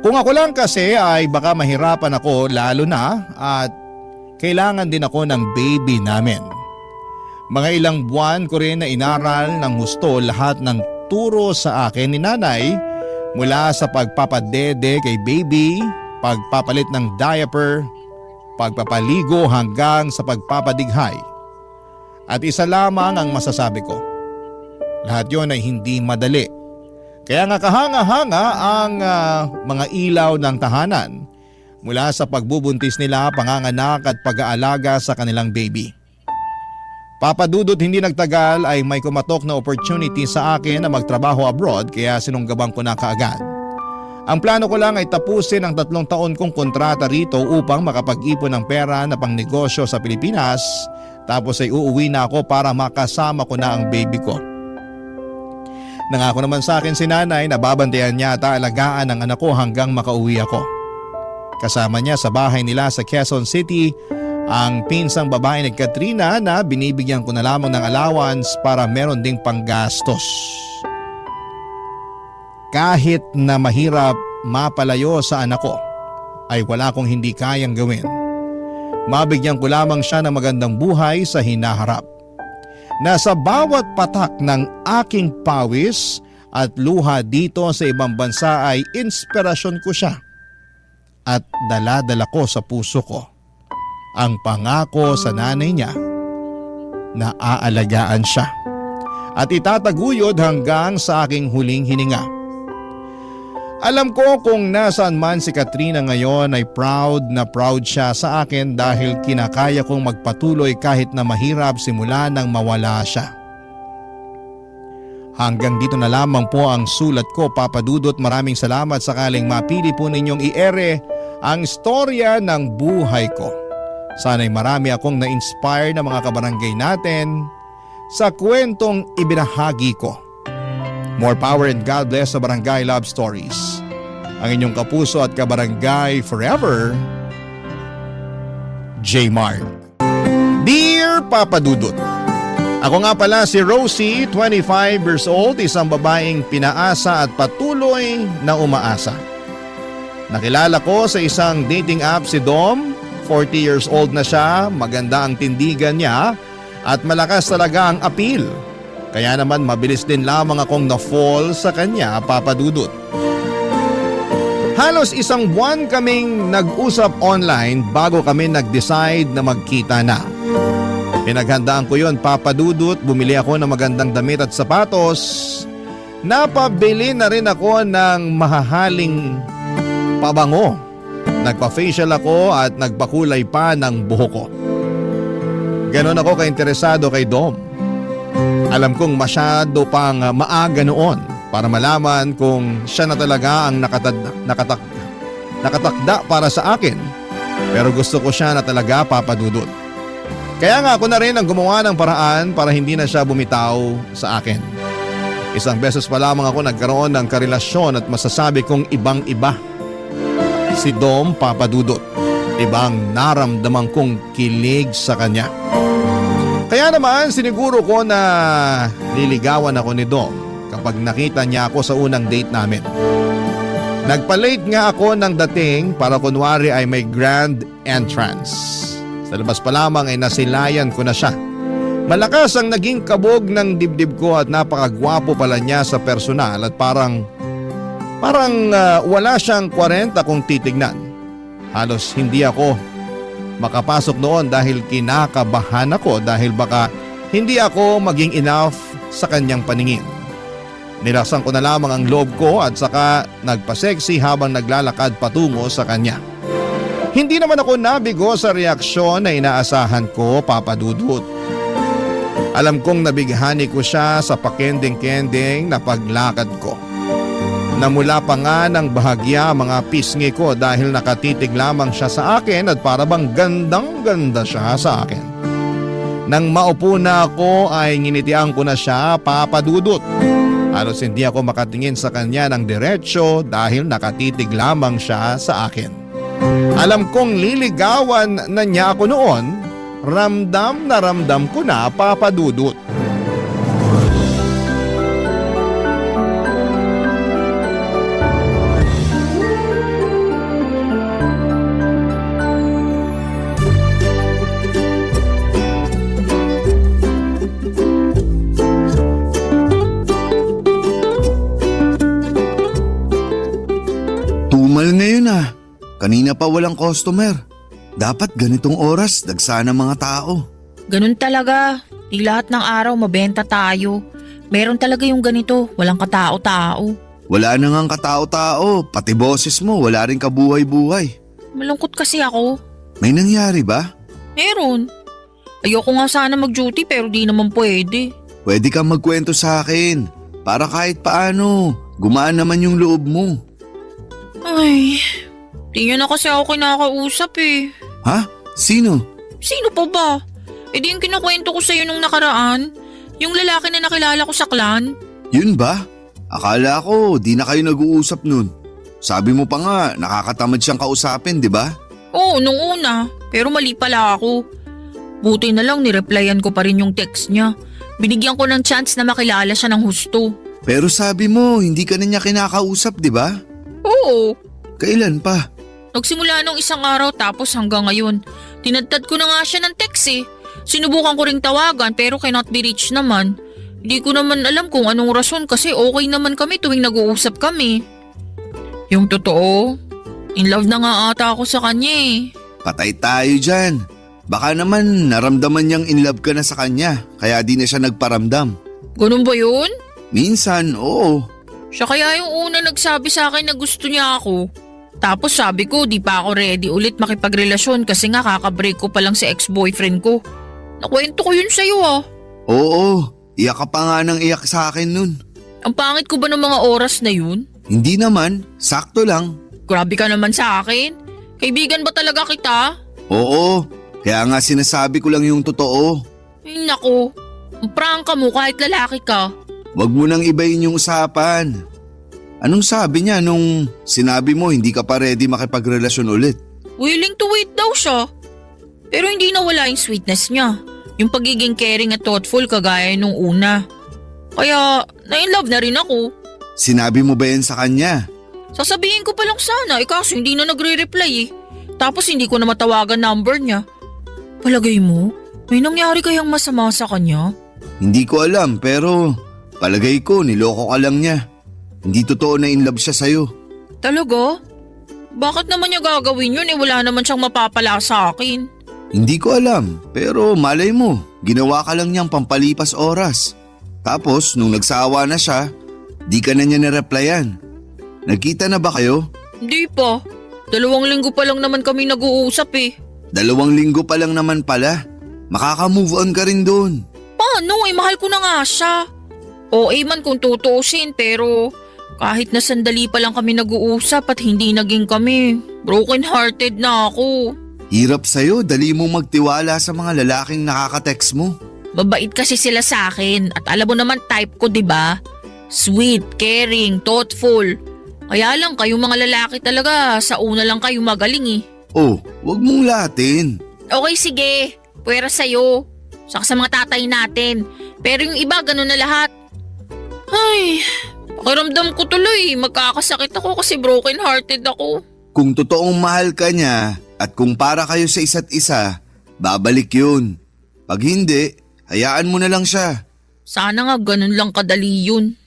Kung ako lang kasi ay baka mahirapan ako lalo na at kailangan din ako ng baby namin. Mga ilang buwan ko rin na inaral ng husto lahat ng turo sa akin ni nanay mula sa pagpapadede kay baby, pagpapalit ng diaper, pagpapaligo hanggang sa pagpapadighay. At isa lamang ang masasabi ko. Lahat yon ay hindi madali. Kaya nga kahanga-hanga ang mga ilaw ng tahanan mula sa pagbubuntis nila, panganganak at pag-aalaga sa kanilang baby. Papadudot hindi nagtagal ay may kumatok na opportunity sa akin na magtrabaho abroad kaya sinunggabang ko na kaagad. Ang plano ko lang ay tapusin ang 3 taon kong kontrata rito upang makapag-ipon ng pera na pangnegosyo sa Pilipinas, tapos ay uuwi na ako para makasama ko na ang baby ko. Nangako naman sa akin si nanay na babantayan niya at aalagaan ang anak ko hanggang makauwi ako. Kasama niya sa bahay nila sa Quezon City ang pinsang babae ni Katrina na binibigyan ko na lamang ng allowance para meron ding panggastos. Kahit na mahirap mapalayo sa anak ko, ay wala kong hindi kayang gawin. Mabigyan ko lamang siya ng magandang buhay sa hinaharap. Nasa bawat patak ng aking pawis at luha dito sa ibang bansa ay inspirasyon ko siya. At dala-dala ko sa puso ko ang pangako sa nanay niya na aalagaan siya at itataguyod hanggang sa aking huling hininga. Alam ko kung nasaan man si Katrina ngayon ay proud na proud siya sa akin dahil kinakaya kong magpatuloy kahit na mahirap simula nang mawala siya. Hanggang dito na lamang po ang sulat ko, Papa Dudut. Maraming salamat sakaling mapili po ninyong i-ere ang istorya ng buhay ko. Sana'y marami akong na-inspire na mga kabarangay natin sa kwentong ibinahagi ko. More power and God bless sa Barangay Love Stories. Ang inyong kapuso at kabarangay forever, J. Mark. Dear Papa Dudut, ako nga pala si Rosie, 25 years old, isang babaeng pinaasa at patuloy na umaasa. Nakilala ko sa isang dating app si Dom, 40 years old na siya, maganda ang tindigan niya at malakas talaga ang appeal. Kaya naman mabilis din lamang akong na-fall sa kanya, Papa Dudut. Halos 1 buwan kaming nag-usap online bago kami nag-decide na magkita na. Pinaghandaan ko yon, Papa Dudut, bumili ako ng magandang damit at sapatos. Napabili na rin ako ng mahahaling pabango. Nagpa-facial ako at nagpakulay pa ng buhok ko. Ganon ako kainteresado kay Dom. Alam kong masyado pang maaga noon para malaman kung siya na talaga ang nakatakda para sa akin. Pero gusto ko siya na talaga, Papa Dudut. Kaya nga ako na rin ang gumawa ng paraan para hindi na siya bumitaw sa akin. 1 beses pa lamang ako nagkaroon ng karelasyon at masasabi kong ibang-iba. Si Dom, Papa Dudut. Ibang naramdaman kong kilig sa kanya. Kaya naman siniguro ko na liligawan ako ni Dom kapag nakita niya ako sa unang date namin. Nagpa-late nga ako ng dating para kunwari ay may grand entrance. Sa labas pa lamang ay nasilayan ko na siya. Malakas ang naging kabog ng dibdib ko at napakagwapo pala niya sa personal at parang wala siyang 40 kung titignan. Halos hindi ako makapasok noon dahil kinakabahan ako dahil baka hindi ako maging enough sa kanyang paningin. Nilasan ko na lamang ang loob ko at saka nagpa-sexy habang naglalakad patungo sa kanya. Hindi naman ako nabigo sa reaksyon na inaasahan ko, Papa Dudut. Alam kong nabighani ko siya sa pakending-kending na paglakad ko. Namula pa nga ng bahagya mga pisngi ko dahil nakatitig lamang siya sa akin at parabang gandang-ganda siya sa akin. Nang maupo na ako ay nginitian ko na siya, Papa Dudut. Halos hindi ako makatingin sa kanya ng diretsyo dahil nakatitig lamang siya sa akin. Alam kong liligawan na niya ako noon, ramdam na ramdam ko na, Papa Dudut. Tumal ngayon ah. Kanina pa walang customer. Dapat ganitong oras, dagsana mga tao. Ganun talaga. Di lahat ng araw mabenta tayo. Meron talaga yung ganito, walang katao-tao. Wala na ngang katao-tao, pati boses mo wala rin kabuhay-buhay. Malungkot kasi ako. May nangyari ba? Meron. Ayoko nga sana mag-duty pero di naman pwede. Pwede kang magkwento sa akin. Para kahit paano, gumaan naman yung loob mo. Ay, di niya na kasi ako kinakausap eh. Ha? Sino? Sino pa ba? Eh di yung kinukwento ko sa'yo nung nakaraan. Yung lalaki na nakilala ko sa clan. Yun ba? Akala ko di na kayo nag-uusap nun. Sabi mo pa nga, nakakatamad siyang kausapin, di ba? Oo, nung una. Pero mali pala ako. Buti na lang nireplyan ko pa rin yung text niya. Binigyan ko ng chance na makilala siya ng husto. Pero sabi mo, hindi ka na niya kinakausap, di ba? Oo. Kailan pa? Nagsimula nung isang araw tapos hanggang ngayon. Tinadtad ko na nga siya ng text eh. Sinubukan ko ring tawagan pero cannot be reached naman. Hindi ko naman alam kung anong rason kasi okay naman kami tuwing nag-uusap kami. Yung totoo, in love na nga ata ako sa kanya eh. Patay tayo dyan. Baka naman naramdaman niyang in love ka na sa kanya, kaya di na siya nagparamdam. Ganun ba yun? Minsan, oo. Siya kaya yung una nagsabi sa akin na gusto niya ako. Tapos sabi ko di pa ako ready ulit makipagrelasyon kasi nga kakabreak ko pa lang sa ex-boyfriend ko. Nakwento ko yun sa'yo ah. Oo, iyak ka pa nga ng iyak sa akin nun. Ang pangit ko ba ng mga oras na yun? Hindi naman, sakto lang. Grabe ka naman sa akin. Kaibigan ba talaga kita? Oo, kaya nga sinasabi ko lang yung totoo. Ay naku, ang prangka mo kahit lalaki ka. Wag mo nang ibayin yung usapan. Anong sabi niya nung sinabi mo hindi ka pa ready makipagrelasyon ulit? Willing to wait daw siya. Pero hindi nawala yung sweetness niya. Yung pagiging caring at thoughtful kagaya nung una. Kaya na-inlove na rin ako. Sinabi mo ba yan sa kanya? Sasabihin ko pa lang sana kaso hindi na nagre-reply eh. Tapos hindi ko na matawagan number niya. Palagay mo, may nangyari kayang masama sa kanya? Hindi ko alam pero palagay ko niloko ka lang niya. Hindi totoo na in love siya sa'yo. Talaga? Bakit naman niya gagawin yun wala naman siyang mapapala sa akin? Hindi ko alam pero malay mo, ginawa ka lang niyang pampalipas oras. Tapos nung nagsawa na siya, di ka na niya nireplyan. Nagkita na ba kayo? Hindi pa. 2 linggo pa lang naman kami nag-uusap eh. 2 linggo pa lang naman pala. Makaka-move on ka rin doon. Paano mahal ko na nga siya. OA man kung tutuusin pero kahit na sandali pa lang kami nag-uusap at hindi naging kami, broken hearted na ako. Hirap sa'yo, dali mong magtiwala sa mga lalaking nakaka-text mo. Mabait kasi sila sa akin at alam mo naman type ko 'di ba? Sweet, caring, thoughtful. Kaya lang kayong mga lalaki talaga sa una lang kayo magaling eh. Oh, wag mong latin. Okay sige, pwera sa'yo. Saka sa mga tatay natin. Pero yung iba ganun na lahat. Ay, pakiramdam ko tuloy. Magkakasakit ako kasi broken hearted ako. Kung totoong mahal ka niya at kung para kayo sa isa't isa, babalik yun. Pag hindi, hayaan mo na lang siya. Sana nga ganun lang kadali yun.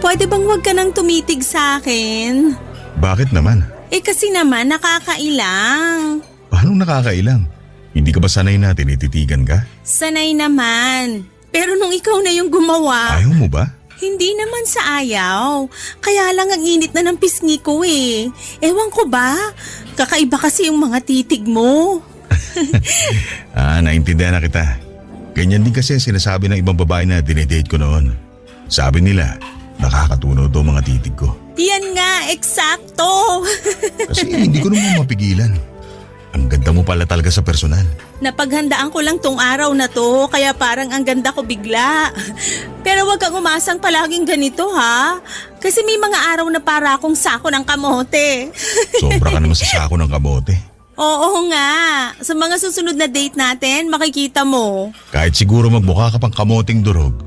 Pwede bang wag ka nang tumitig sa akin? Bakit naman? Kasi naman nakakailang. Paano nakakailang? Hindi ka ba sanay na tinititigan ka? Sanay naman. Pero nung ikaw na yung gumawa, Ayaw mo ba? hindi naman sa ayaw. Kaya lang ang init na ng pisngi ko eh. Ewan ko ba? Kakaiba kasi yung mga titig mo. Naintindihan na kita. Ganyan din kasi sinasabi ng ibang babae na dinedate ko noon. Sabi nila, nakakatunaw daw mga titig ko. Yan nga, eksakto. Kasi hindi ko naman mapigilan. Ang ganda mo pala talaga sa personal. Napaghandaan ko lang tong araw na to, kaya parang ang ganda ko bigla. Pero wag kang umasang palaging ganito ha. Kasi may mga araw na para akong sako ng kamote. Sobra ka naman sa sako ng kamote. Oo nga. Sa mga susunod na date natin, makikita mo. Kahit siguro magmukha ka pang kamoting durog,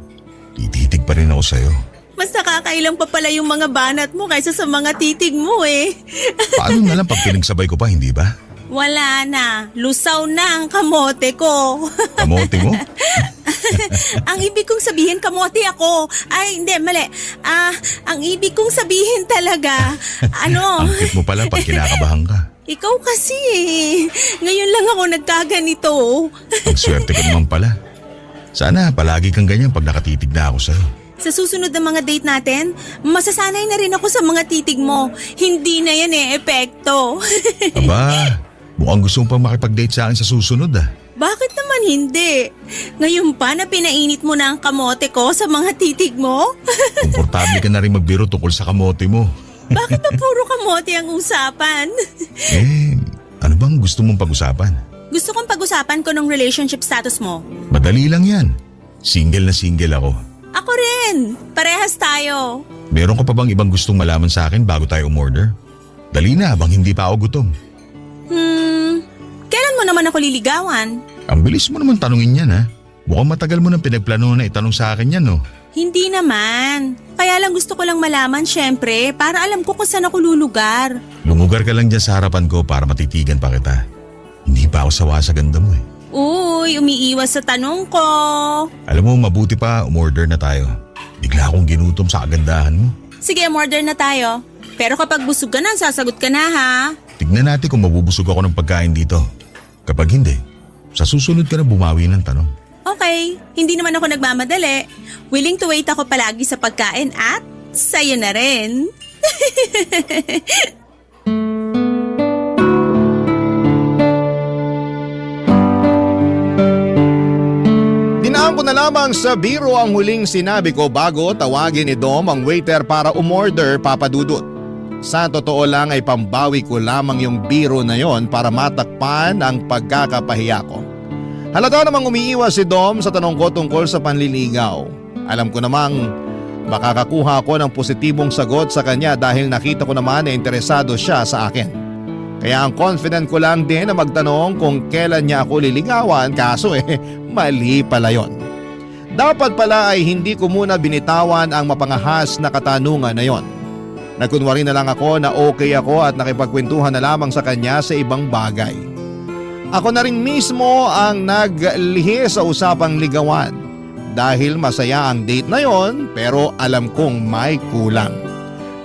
tititig pa rin ako sa'yo. Mas nakakailang pa pala yung mga banat mo kaysa sa mga titig mo eh. Paano na lang pag pinagsabay ko pa, hindi ba? Wala na. Lusaw na ang kamote ko. Kamote mo? Ang ibig kong sabihin, kamote ako. Ay, hindi, mali. Ang ibig kong sabihin talaga, Ang cute mo pala pag kinakabahan ka. ikaw kasi eh. Ngayon lang ako nagkaganito. Ang swerte ko naman pala. Sana palagi kang ganyan pag nakatitig na ako sa'yo. Sa susunod na mga date natin, masasanay na rin ako sa mga titig mo. Hindi na yan epekto. Aba, mukhang gusto mo pang makipag-date sa akin sa susunod ah. Bakit naman hindi? Ngayon pa na pinainit mo na ang kamote ko sa mga titig mo? Komportable ka na rin magbiro tungkol sa kamote mo. Bakit ba puro kamote ang usapan? Ano bang gusto mong pag-usapan? Gusto kong pag-usapan ko ng relationship status mo. Madali lang yan. Single na single ako. Ako rin. Parehas tayo. Meron ka pa bang ibang gustong malaman sa akin bago tayo umorder? Dali na habang hindi pa ako gutom. Kailan mo naman ako liligawan? Ang bilis mo naman tanungin yan ha. Mukhang matagal mo nang pinagplano na itanong sa akin yan no. Hindi naman. Kaya lang gusto ko lang malaman syempre para alam ko kung saan ako lulugar. Lumugar ka lang dyan sa harapan ko para matitigan pa kita. Hindi pa ako sawa sa ganda mo eh. Uy, umiiwas sa tanong ko. Alam mo, mabuti pa umorder na tayo. Bigla akong ginutom sa kagandahan mo. Sige, order na tayo. Pero kapag busog ka na, sasagot ka na ha. Tignan natin kung mabubusog ako ng pagkain dito. Kapag hindi, sa susunod ka na bumawi ng tanong. Okay, hindi naman ako nagmamadali. Willing to wait ako palagi sa pagkain at sa'yo na rin. Dinaan ko na lamang sa biro ang huling sinabi ko bago tawagin ni Dom ang waiter para umorder, Papa Dudut. Sa totoo lang ay pambawi ko lamang yung biro na yon para matakpan ang pagkakapahiya ko. Halata namang umiiwas si Dom sa tanong ko tungkol sa panliligaw. Alam ko namang makakakuha ako ng positibong sagot sa kanya dahil nakita ko naman na interesado siya sa akin. Kaya ang confident ko lang din na magtanong kung kailan niya ako liligawan, kaso mali pala yon. Dapat pala ay hindi ko muna binitawan ang mapangahas na katanungan na yon. Nagkunwari na lang ako na okay ako at nakipagkwentuhan na lamang sa kanya sa ibang bagay. Ako na rin mismo ang naglihi sa usapang ligawan dahil masaya ang date na yon pero alam kong may kulang.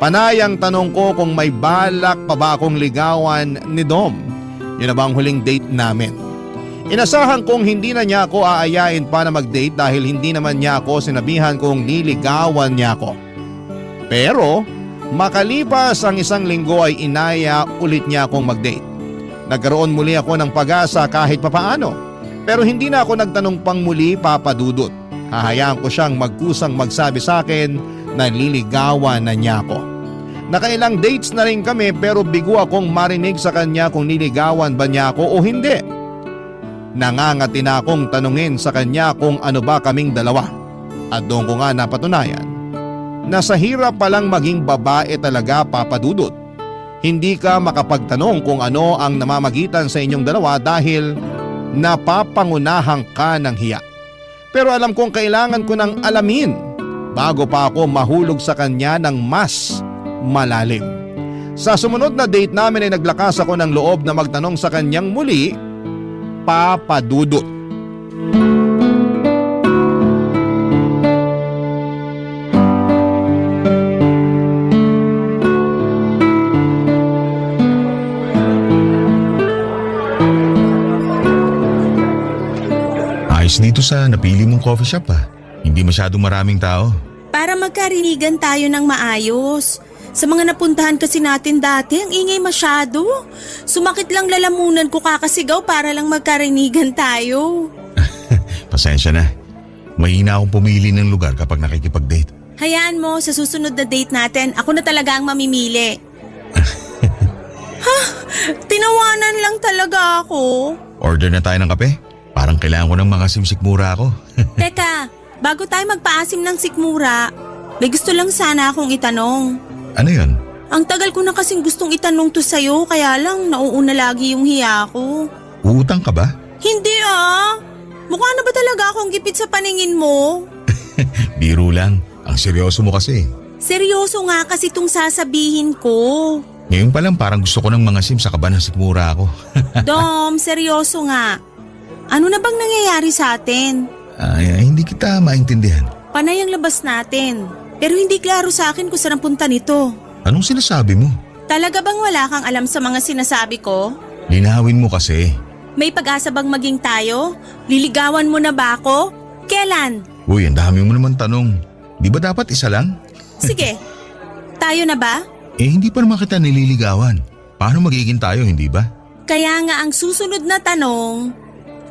Panayang tanong ko kung may balak pa ba akong ligawan ni Dom. Yun na ba ang huling date namin? Inasahan kong hindi na niya ako aayain pa na mag-date dahil hindi naman niya ako sinabihan kung niligawan niya ako. Pero makalipas ang 1 linggo ay inaya ulit niya akong mag-date. Nagkaroon muli ako ng pag-asa kahit papaano. Pero hindi na ako nagtanong pang muli, Papa Dudut. Hahayaan ko siyang magkusang magsabi sa akin na nililigawan na niya ako. Nakailang dates na rin kami pero bigo akong marinig sa kanya kung niligawan ba niya ako o hindi. Nangangati na akong tanungin sa kanya kung ano ba kaming dalawa. At doon ko nga napatunayan na sa hirap palang maging babae talaga, Papa Dudut. Hindi ka makapagtanong kung ano ang namamagitan sa inyong dalawa dahil napapangunahan ka ng hiya. Pero alam kong kailangan ko nang alamin bago pa ako mahulog sa kanya ng mas malalim. Sa sumunod na date namin ay naglakas ako ng loob na magtanong sa kanyang muli, Papa Dudut. Ayos dito sa napili mong coffee shop ah. Hindi masyadong maraming tao. Para magkarinigan tayo ng maayos. Sa mga napuntahan kasi natin dati, ang ingay masyado. Sumakit lang lalamunan ko kakasigaw para lang magkarinigan tayo. Pasensya na. Mahina akong pumili ng lugar kapag nakikipag-date. Hayaan mo, sa susunod na date natin, ako na talaga ang mamimili. Tinawanan lang talaga ako. Order na tayo ng kape? Parang kailangan ko ng mga simsikmura ako. Teka, bago tayo magpaasim ng sikmura, may gusto lang sana akong itanong. Ano yun? Ang tagal ko na kasing gustong itanong to sa'yo, kaya lang nauuna lagi yung hiya ko. Uutang ka ba? Hindi ah! Mukha na ba talaga akong gipit sa paningin mo? Biro lang. Ang seryoso mo kasi. Seryoso nga kasi itong sasabihin ko. Ngayon pa lang parang gusto ko ng mga sim sa kaba ng sikmura ako. Dom, seryoso nga. Ano na bang nangyayari sa atin? Hindi kita maintindihan. Panay ang labas natin. Pero hindi klaro sa akin kung saan ang punta nito. Anong sinasabi mo? Talaga bang wala kang alam sa mga sinasabi ko? Linawin mo kasi. May pag-asa bang maging tayo? Liligawan mo na ba ako? Kailan? Uy, ang dami mo naman tanong. Di ba dapat isa lang? Sige, tayo na ba? Hindi pa naman kita nililigawan. Paano magiging tayo, hindi ba? Kaya nga ang susunod na tanong,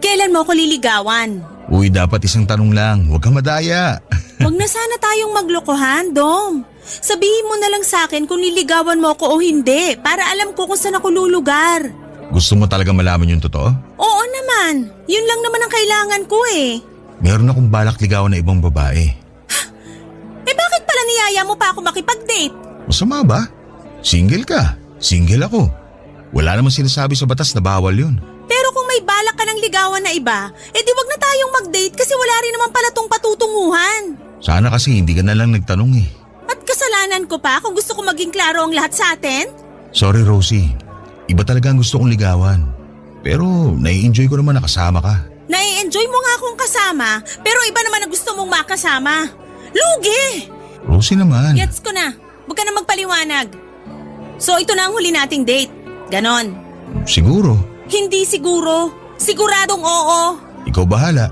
kailan mo ako liligawan? Uy, dapat isang tanong lang. Huwag kang madaya. Huwag na sana tayong maglokohan, Dom. Sabihin mo na lang sa akin kung niligawan mo ako o hindi para alam ko kung saan ako lulugar. Gusto mo talaga malaman yung totoo? Oo naman, yun lang naman ang kailangan ko eh. Meron akong balak ligawan na ibang babae. Bakit pala niyaya mo pa ako makipag-date? Masama ba? Single ka. Single ako. Wala namang sinasabi sa batas na bawal yun. Pero kung may balak ka ng ligawan na iba, di wag na tayong mag-date kasi wala rin naman pala tong patutunguhan. Sana kasi hindi ka na lang nagtanong eh. At kasalanan ko pa kung gusto ko maging klaro ang lahat sa atin? Sorry Rosie. Iba talaga ang gusto kong ligawan. Pero nai-enjoy ko naman na kasama ka. Nai-enjoy mo nga akong kasama, pero iba naman ang gusto mong makasama. Lugi! Rosie naman. Gets ko na. Huwag ka na magpaliwanag. So ito na ang huli nating date. Ganon. Siguro. Hindi siguro. Siguradong oo. Ikaw bahala.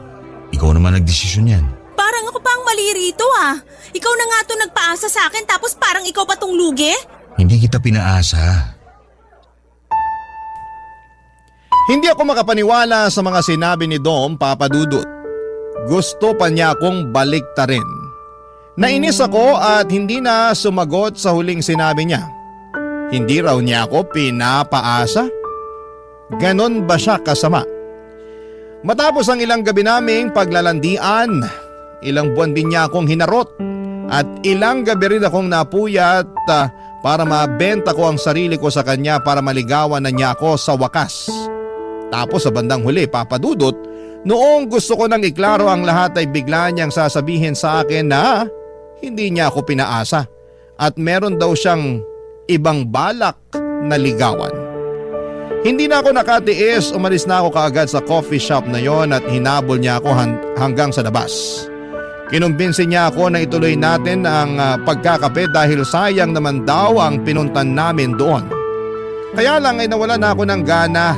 Ikaw naman nagdesisyon yan. Parang ako pa ang mali rito ah. Ikaw na nga to nagpaasa sa akin tapos parang ikaw pa tong lugi? Hindi kita pinaasa. Hindi ako makapaniwala sa mga sinabi ni Dom, Papa Dudut. Gusto pa niya akong baliktarin. Nainis ako at hindi na sumagot sa huling sinabi niya. Hindi raw niya ako pinapaasa? Ganon ba siya kasama? Matapos ang ilang gabi naming paglalandian, ilang buwan din niya akong hinarot at ilang gabi rin akong napuyat para mabenta ko ang sarili ko sa kanya para maligawan na niya ako sa wakas. Tapos sa bandang huli, Papa Dudut, noong gusto ko nang iklaro ang lahat ay bigla niyang sasabihin sa akin na hindi niya ako pinaasa at meron daw siyang ibang balak na ligawan. Hindi na ako nakatiis, umalis na ako kaagad sa coffee shop na yon at hinabol niya ako hanggang sa labas. Kinumbinsi niya ako na ituloy natin ang pagkakape dahil sayang naman daw ang pinuntan namin doon. Kaya lang ay nawala na ako ng gana.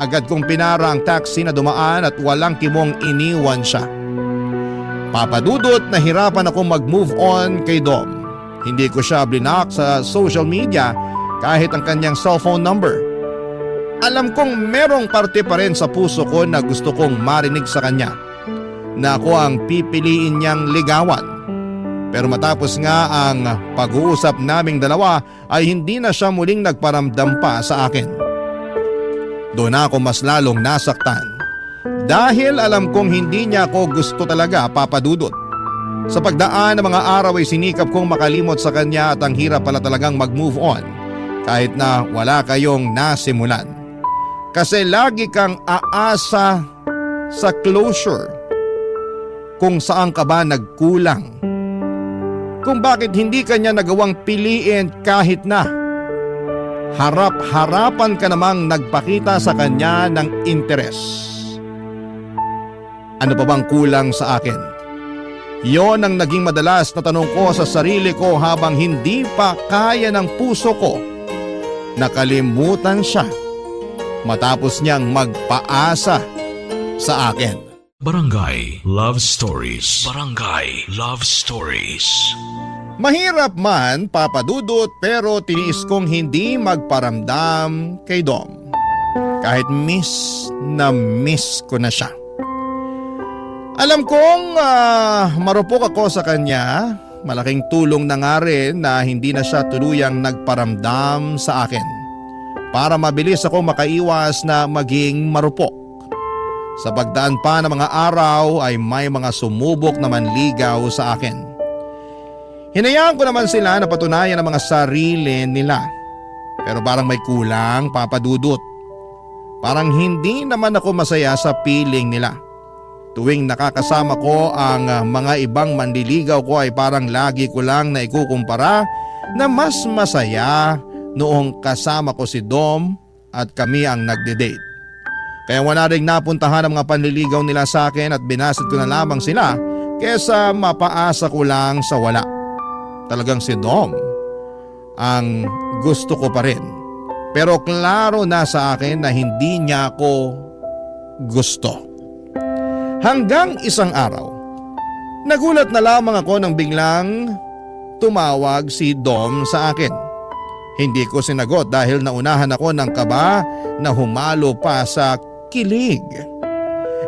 Agad kong pinara ang taxi na dumaan at walang kimong iniwan siya. Papadudot, nahirapan ako mag-move on kay Dom. Hindi ko siya blinak sa social media kahit ang kanyang cellphone number. Alam kong merong parte pa rin sa puso ko na gusto kong marinig sa kanya na ako ang pipiliin niyang ligawan. Pero matapos nga ang pag-uusap naming dalawa ay hindi na siya muling nagparamdam pa sa akin. Doon ako mas lalong nasaktan dahil alam kong hindi niya ako gusto talaga, Papa Dudut. Sa pagdaan ng mga araw ay sinikap kong makalimot sa kanya at ang hirap pala talagang mag-move on kahit na wala kayong nasimulan. Kasi lagi kang aasa sa closure kung saan ka ba nagkulang. Kung bakit hindi kanya nagawang piliin kahit na harap-harapan ka namang nagpakita sa kanya ng interes. Ano pa bang kulang sa akin? Yon ang naging madalas na tanong ko sa sarili ko habang hindi pa kaya ng puso ko. Nakalimutan siya matapos niyang magpaasa sa akin. Barangay Love Stories. Barangay Love Stories. Mahirap man, Papa Dudut, pero tiniis kong hindi magparamdam kay Dom. Kahit miss ko na siya. Alam kong marupok ako sa kanya. Malaking tulong na nga rin na hindi na siya tuluyang nagparamdam sa akin. Para mabilis ako makaiwas na maging marupok. Sa pagdaan pa ng mga araw ay may mga sumubok na manligaw sa akin. Hinayaan ko naman sila na patunayan ang mga sarili nila. Pero parang may kulang, Papa Dudut. Parang hindi naman ako masaya sa piling nila. Tuwing nakakasama ko ang mga ibang manliligaw ko ay parang lagi ko lang na ikukumpara na mas masaya noong kasama ko si Dom at kami ang nagde-date. Kaya wala rin napuntahan ang mga panliligaw nila sa akin at binasid ko na lamang sila kesa mapaasa ko lang sa wala. Talagang si Dom ang gusto ko pa rin. Pero klaro na sa akin na hindi niya ako gusto. Hanggang isang araw, nagulat na lamang ako nang biglang tumawag si Dom sa akin. Hindi ko sinagot dahil naunahan ako ng kaba na humalo pa sa kilig.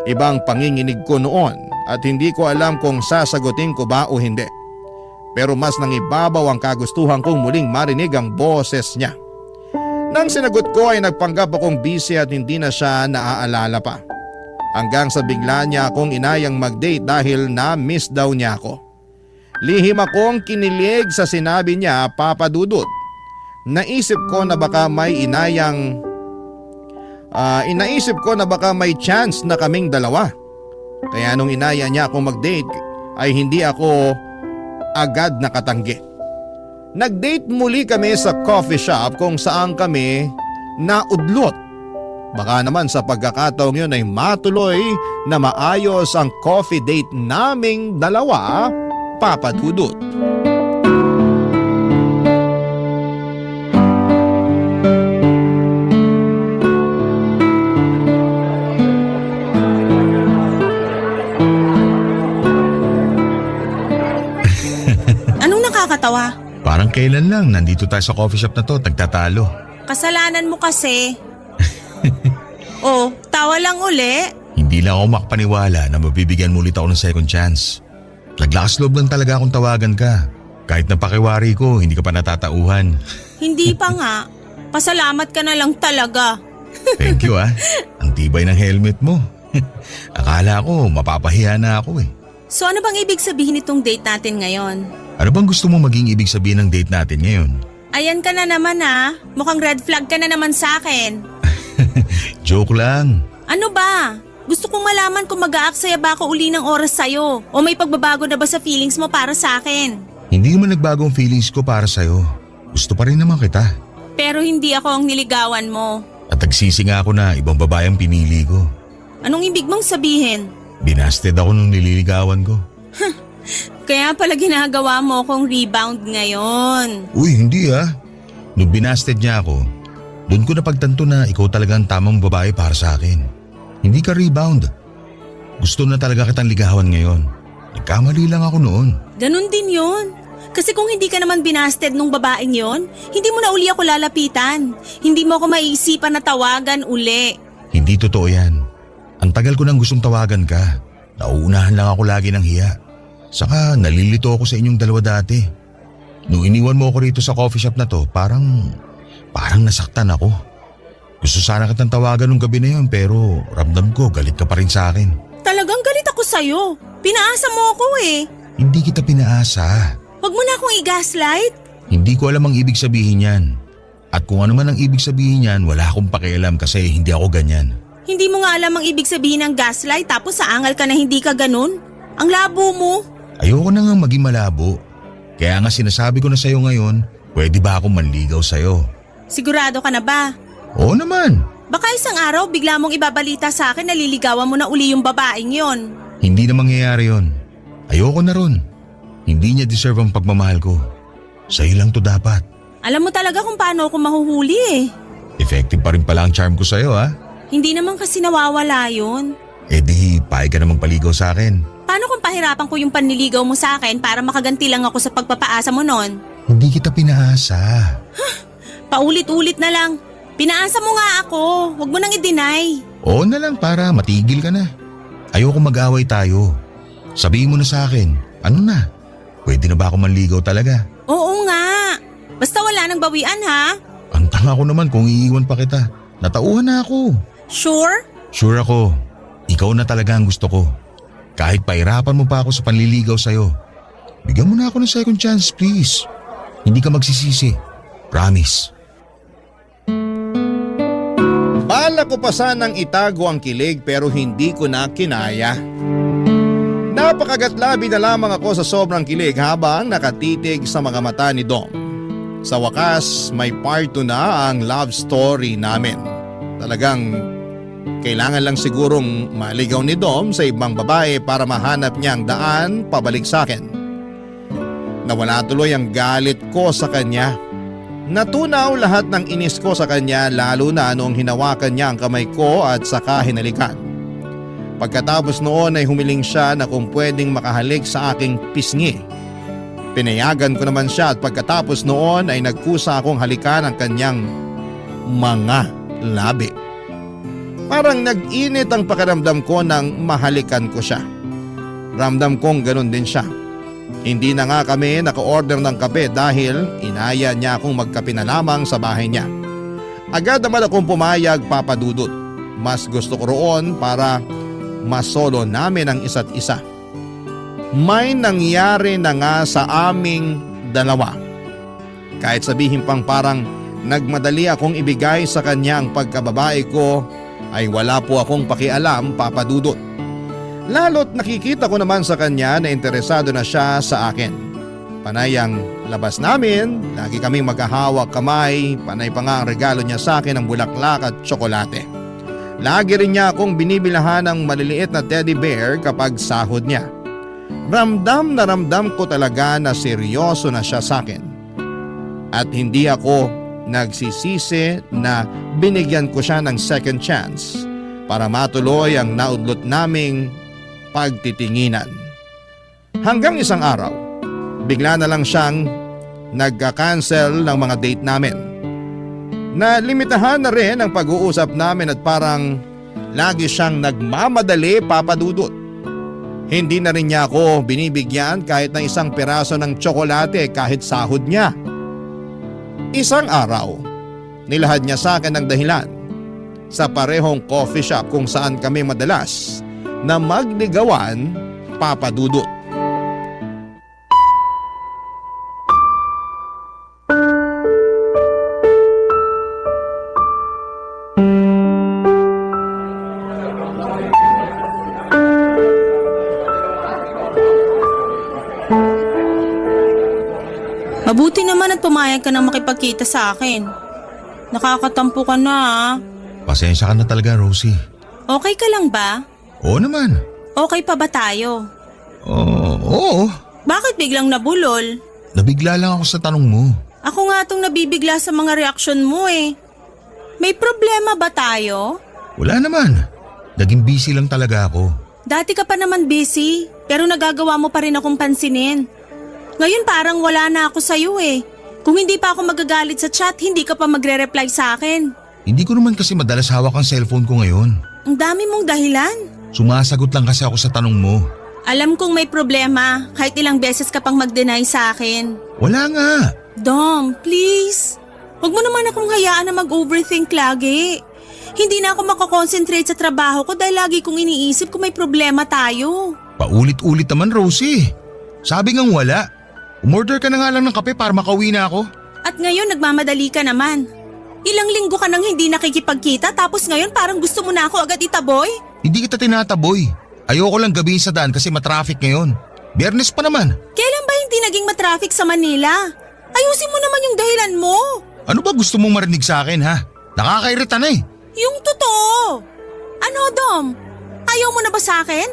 Ibang panginginig ko noon at hindi ko alam kung sasagutin ko ba o hindi. Pero mas nangibabaw ang kagustuhan kong muling marinig ang boses niya. Nang sinagot ko ay nagpanggap akong busy at hindi na siya naaalala pa. Hanggang sa bigla niya akong inayang mag-date dahil na-miss daw niya ako. Lihim akong kinilig sa sinabi niya, Papa Dudut. Inaisip ko na baka may chance na kaming dalawa. Kaya nung inaya niya akong mag-date ay hindi ako agad nakatanggi. Nag-date muli kami sa coffee shop kung saan kami naudlot. Baka naman sa pagkakataong yun ay matuloy na maayos ang coffee date naming dalawa, Papa Dudut. Anong nakakatawa? Parang kailan lang nandito tayo sa coffee shop na to, nagtatalo. Kasalanan mo kasi. Oh, tawa lang uli. Hindi lang ako makapaniwala na mabibigyan mo ulit ako ng second chance. Naglakas loob lang talaga akong tawagan ka. Kahit na pakiwari ko, hindi ka pa natatauhan. Hindi pa nga. Pasalamat ka na lang talaga. Thank you Ang tibay ng helmet mo. Akala ko mapapahiya na ako eh. So ano bang ibig sabihin itong date natin ngayon? Ano bang gusto mo maging ibig sabihin ng date natin ngayon? Ayan ka na naman Mukhang red flag ka na naman sa akin. Joke lang. Ano ba? Gusto kong malaman kung mag-aaksaya ba ako uli ng oras sa'yo o may pagbabago na ba sa feelings mo para sa akin. Hindi man nagbago ang feelings ko para sa'yo. Gusto pa rin naman kita. Pero hindi ako ang niligawan mo. At nagsisi nga ako na ibang babae ang pinili ko. Anong ibig mong sabihin? Binasted ako nung nililigawan ko. Kaya pala ginagawa mo akong rebound ngayon. Uy, hindi Nung binasted niya ako, doon ko napagtanto na ikaw talaga ang tamang babae para sa akin. Hindi ka rebound. Gusto na talaga kitang ligawan ngayon. Nagkamali lang ako noon. Ganun din yun. Kasi kung hindi ka naman binasted nung babaeng yon, hindi mo na uli ako lalapitan. Hindi mo ako maiisipan na tawagan uli. Hindi totoo yan. Ang tagal ko nang gustong tawagan ka. Nauunahan lang ako lagi ng hiya. Saka nalilito ako sa inyong dalawa dati. Nung iniwan mo ako rito sa coffee shop na to, parang nasaktan ako. Gusto sana kitang tawagan nung gabi na yun pero ramdam ko galit ka pa rin sa akin. Talagang galit ako sa'yo. Pinaasa mo ako eh. Hindi kita pinaasa. Huwag mo na akong i-gaslight. Hindi ko alam ang ibig sabihin yan. At kung ano man ang ibig sabihin yan, wala akong pakialam kasi hindi ako ganyan. Hindi mo nga alam ang ibig sabihin ng gaslight tapos aangal ka na hindi ka ganun? Ang labo mo. Ayoko na nga maging malabo. Kaya nga sinasabi ko na sa'yo ngayon, pwede ba akong manligaw sa'yo? Sigurado ka na ba? Oo naman. Baka isang araw bigla mong ibabalita sa akin na liligawan mo na uli yung babaeng yon. Hindi na mangyayari yon. Ayoko na ron. Hindi niya deserve ang pagmamahal ko. Sa'yo lang to dapat. Alam mo talaga kung paano ako mahuhuli eh. Effective pa rin pala ang charm ko sa'yo Hindi naman kasi nawawala yun. Eh di, pahay ka namang paligaw sa akin. Paano kung pahirapan ko yung panliligaw mo sa akin para makaganti lang ako sa pagpapaasa mo nun? Hindi kita pinaasa. Paulit-ulit na lang. Pinaasa mo nga ako. Huwag mo nang i-deny. Oo na lang para matigil ka na. Ayoko mag-away tayo. Sabihin mo na sa akin, ano na? Pwede na ba ako manligaw talaga? Oo nga. Basta wala nang bawian ha? Ang tanga ko naman kung iiwan pa kita. Natauhan na ako. Sure? Sure ako. Ikaw na talaga ang gusto ko. Kahit pahirapan mo pa ako sa panliligaw sa'yo. Bigyan mo na ako ng second chance, please. Hindi ka magsisisi. Promise. Bala ko pa sanang itago ang kilig pero hindi ko na kinaya. Napakagatlabi na lamang ako sa sobrang kilig habang nakatitig sa mga mata ni Dom. Sa wakas, may part 2 na ang love story namin. Talagang kailangan lang sigurong maligaw ni Dom sa ibang babae para mahanap niya ang daan pabalik sa akin. Nawala tuloy ang galit ko sa kanya. Natunaw lahat ng inis ko sa kanya lalo na noong hinawakan niya ang kamay ko at saka hinalikan. Pagkatapos noon ay humiling siya na kung pwedeng makahalik sa aking pisngi. Pinayagan ko naman siya at pagkatapos noon ay nagkusa akong halikan ang kanyang mga labi. Parang nag-init ang pakiramdam ko nang mahalikan ko siya. Ramdam kong ganun din siya. Hindi na nga kami naka-order ng kape dahil inaya niya akong magkape na lamang sa bahay niya. Agad naman akong pumayag, Papa Dudut. Mas gusto ko roon para masolo namin ang isa't isa. May nangyari na nga sa aming dalawa. Kahit sabihin pang parang nagmadali akong ibigay sa kanya ang pagkababae ko, ay wala po akong pakialam, Papa Dudut. Lalo't nakikita ko naman sa kanya na interesado na siya sa akin. Panay ang labas namin, lagi kaming magkahawak kamay, panay pa nga ang regalo niya sa akin ng bulaklak at tsokolate. Lagi rin niya akong binibilahan ng maliliit na teddy bear kapag sahod niya. Ramdam na ramdam ko talaga na seryoso na siya sa akin. At hindi ako nagsisisi na binigyan ko siya ng second chance para matuloy ang naudlot naming pagtitinginan. Hanggang isang araw, bigla na lang siyang nagka-cancel ng mga date namin. Nalimitahan na rin ang pag-uusap namin at parang lagi siyang nagmamadali, Papa Dudut. Hindi na rin niya ako binibigyan kahit ng isang piraso ng tsokolate kahit sahod niya. Isang araw, nilahad niya sa akin ng dahilan sa parehong coffee shop kung saan kami madalas na magligawan, Papa Dudut. Mabuti naman at pumayag ka na makipagkita sa akin. Nakakatampo ka na ah. Pasensya ka na talaga, Rosie. Okay ka lang ba? Oo naman. Okay pa ba tayo? Oo. Bakit biglang nabulol? Nabigla lang ako sa tanong mo. Ako nga tong nabibigla sa mga reaksyon mo eh. May problema ba tayo? Wala naman. Naging busy lang talaga ako. Dati ka pa naman busy, pero nagagawa mo pa rin akong pansinin. Ngayon parang wala na ako sa'yo eh. Kung hindi pa ako magagalit sa chat, hindi ka pa magre-reply sa akin. Hindi ko naman kasi madalas hawak ang cellphone ko ngayon. Ang dami mong dahilan. Sumasagot lang kasi ako sa tanong mo. Alam kong may problema, kahit ilang beses ka pang mag-deny sa akin. Wala nga. Dom, please. Huwag mo naman akong hayaan na mag-overthink lagi. Hindi na ako makakonsentrate sa trabaho ko dahil lagi kong iniisip kung may problema tayo. Paulit-ulit naman, Rosie. Sabi ngang wala. Umorder ka na nga lang ng kape para makauwi na ako. At ngayon nagmamadali ka naman. Ilang linggo ka nang hindi nakikipagkita tapos ngayon parang gusto mo na ako agad itaboy? Hindi kita tinataboy. Ayoko lang gabihin sa daan kasi matraffic ngayon. Biyernes pa naman. Kailan ba hindi naging matraffic sa Manila? Ayusin mo naman yung dahilan mo. Ano ba gusto mong marinig sa akin ha? Nakakairita na eh. Yung totoo. Ano Dom? Ayaw mo na ba sa akin?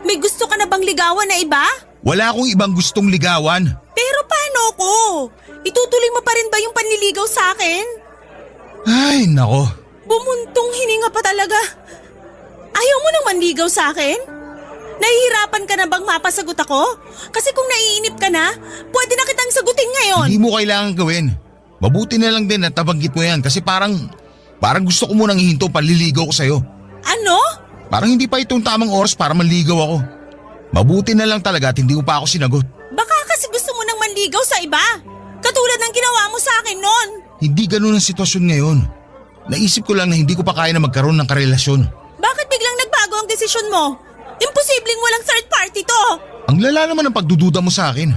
May gusto ka na bang ligawan na iba? Wala akong ibang gustong ligawan. Pero paano ko? Itutuloy mo pa rin ba yung panliligaw sa akin? Ay, nako. Bumuntong hininga pa talaga. Ayaw mo nang manligaw sa akin? Nahihirapan ka na bang mapasagot ako? Kasi kung naiinip ka na, pwede na kitang sagutin ngayon. Hindi mo kailangan gawin. Mabuti na lang din at nabanggit mo yan kasi parang gusto ko munang ihinto panliligaw ko sa'yo. Ano? Parang hindi pa itong tamang oras para manligaw ako. Mabuti na lang talaga at hindi mo pa ako sinagot. Baka kasi gusto mo nang manligaw sa iba. Katulad ng ginawa mo sa akin noon. Hindi ganun ang sitwasyon ngayon. Naisip ko lang na hindi ko pa kaya na magkaroon ng karelasyon. Bakit biglang nagbago ang desisyon mo? Imposibleng walang third party to. Ang lala naman ang pagdududa mo sa akin.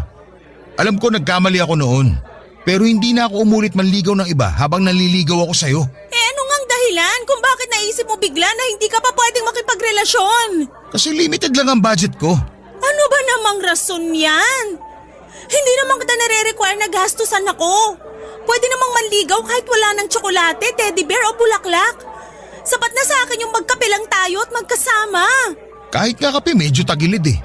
Alam ko nagkamali ako noon. Pero hindi na ako umulit manligaw ng iba habang naliligaw ako sa'yo. Ano ngang dahilan kung bakit naisip mo bigla na hindi ka pa pwedeng makipagrelasyon? Kasi limited lang ang budget ko. Ano ba namang rason yan? Hindi naman kita nare-require na gastusan ako. Pwede namang manligaw kahit wala ng tsokolate, teddy bear o bulaklak. Sapat na sa akin yung magkape lang tayo at magkasama. Kahit nga kape, medyo tagilid eh.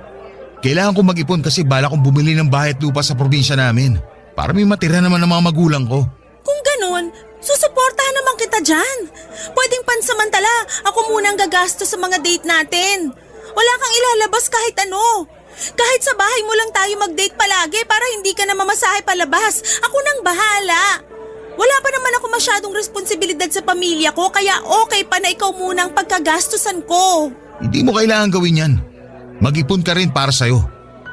Kailangan kong mag-ipon kasi bala kong bumili ng bahay at lupa sa probinsya namin. Para may matira naman ng mga magulang ko. Kung ganun, susuportahan naman kita dyan. Pwedeng pansamantala, ako munang gagastos sa mga date natin. Wala kang ilalabas kahit ano. Kahit sa bahay mo lang tayo mag-date palagi para hindi ka na mamasahe palabas. Ako nang bahala. Wala pa naman ako masyadong responsibilidad sa pamilya ko kaya okay pa na ikaw munang pagkagastusan ko. Hindi mo kailangan gawin yan. Mag-ipon ka rin para sa'yo.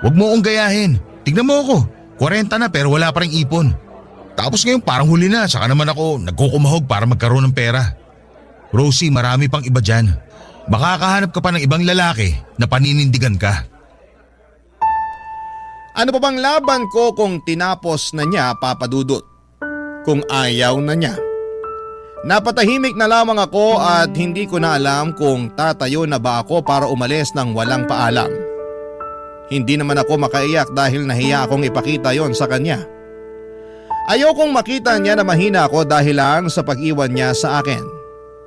Huwag mo akong gayahin. Tignan mo ako. 40 na pero wala pa rin ipon. Tapos ngayon parang huli na, saka naman ako nagkukumahog para magkaroon ng pera. Rosie, marami pang iba dyan. Makakahanap ka pa ng ibang lalaki na paninindigan ka. Ano pa bang laban ko kung tinapos na niya, Papa Dudut? Kung ayaw na niya. Napatahimik na lamang ako at hindi ko na alam kung tatayo na ba ako para umalis ng walang paalam. Hindi naman ako makaiyak dahil nahiya akong ipakita yon sa kanya. Ayokong makita niya na mahina ako dahil lang sa pag-iwan niya sa akin.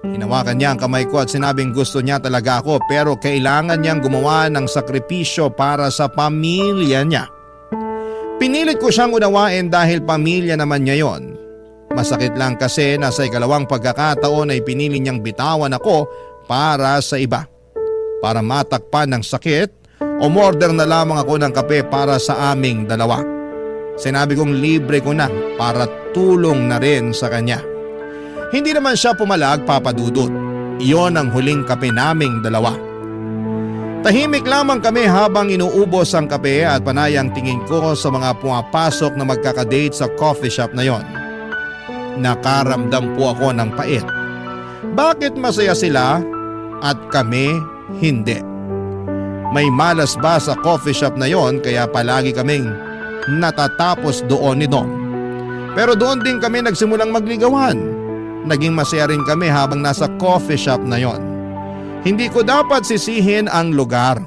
Hinawakan niya ang kamay ko at sinabing gusto niya talaga ako pero kailangan niyang gumawa ng sakripisyo para sa pamilya niya. Pinilit ko siyang unawain dahil pamilya naman niya yon. Masakit lang kasi na sa ikalawang pagkakataon ay pinili niyang bitawan ako para sa iba. Para matakpan ng sakit, umorder na lamang ako ng kape para sa aming dalawa. Sinabi kong libre ko na para tulong na rin sa kanya. Hindi naman siya pumalag, Papa Dudut. Iyon ang huling kape naming dalawa. Tahimik lamang kami habang inuubos ang kape at panayang tingin ko sa mga pumapasok na magkakadate sa coffee shop na yon. Nakaramdam po ako ng pait. Bakit masaya sila at kami hindi? May malas ba sa coffee shop na yon kaya palagi kaming natatapos doon ni Dom. Pero doon din kami nagsimulang magligawan. Naging masaya rin kami habang nasa coffee shop na yon. Hindi ko dapat sisihin ang lugar.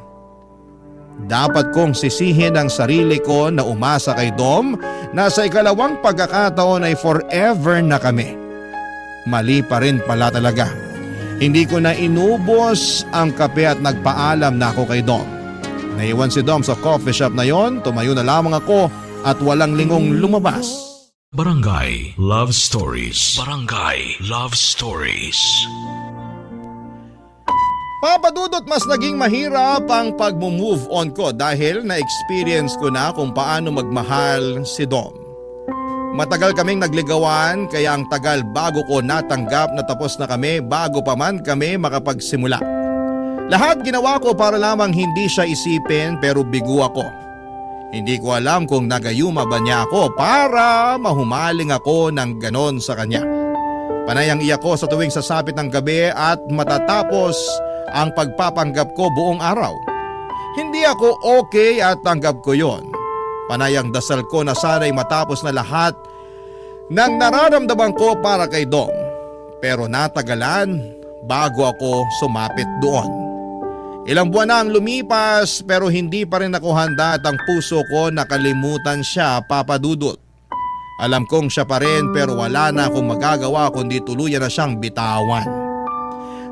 Dapat kong sisihin ang sarili ko na umasa kay Dom na sa ikalawang pagkakataon ay forever na kami. Mali pa rin pala talaga. Hindi ko na inubos ang kape at nagpaalam na ako kay Dom. Naiwan si Dom sa coffee shop na yon, tumayo na lamang ako at walang lingong lumabas. Barangay Love Stories. Barangay Love Stories. Papa Dudut, mas naging mahirap ang pag-move on ko dahil na-experience ko na kung paano magmahal si Dom. Matagal kaming nagligawan kaya ang tagal bago ko natanggap na tapos na kami bago pa man kami makapagsimula. Lahat ginawa ko para lamang hindi siya isipin pero bigo ako. Hindi ko alam kung nagayuma ba niya ako para mahumaling ako ng ganon sa kanya. Panayang iyak ko sa tuwing sasapit ng gabi at matatapos ang pagpapanggap ko buong araw. Hindi ako okay at tanggap ko yon. Panayang dasal ko na sana'y matapos na lahat ng nararamdaman ko para kay Dom. Pero natagalan bago ako sumapit doon. Ilang buwan na ang lumipas pero hindi pa rin ako handa at ang puso ko nakalimutan siya, Papa Dudut. Alam kong siya pa rin pero wala na akong magagawa kundi tuluyan na siyang bitawan.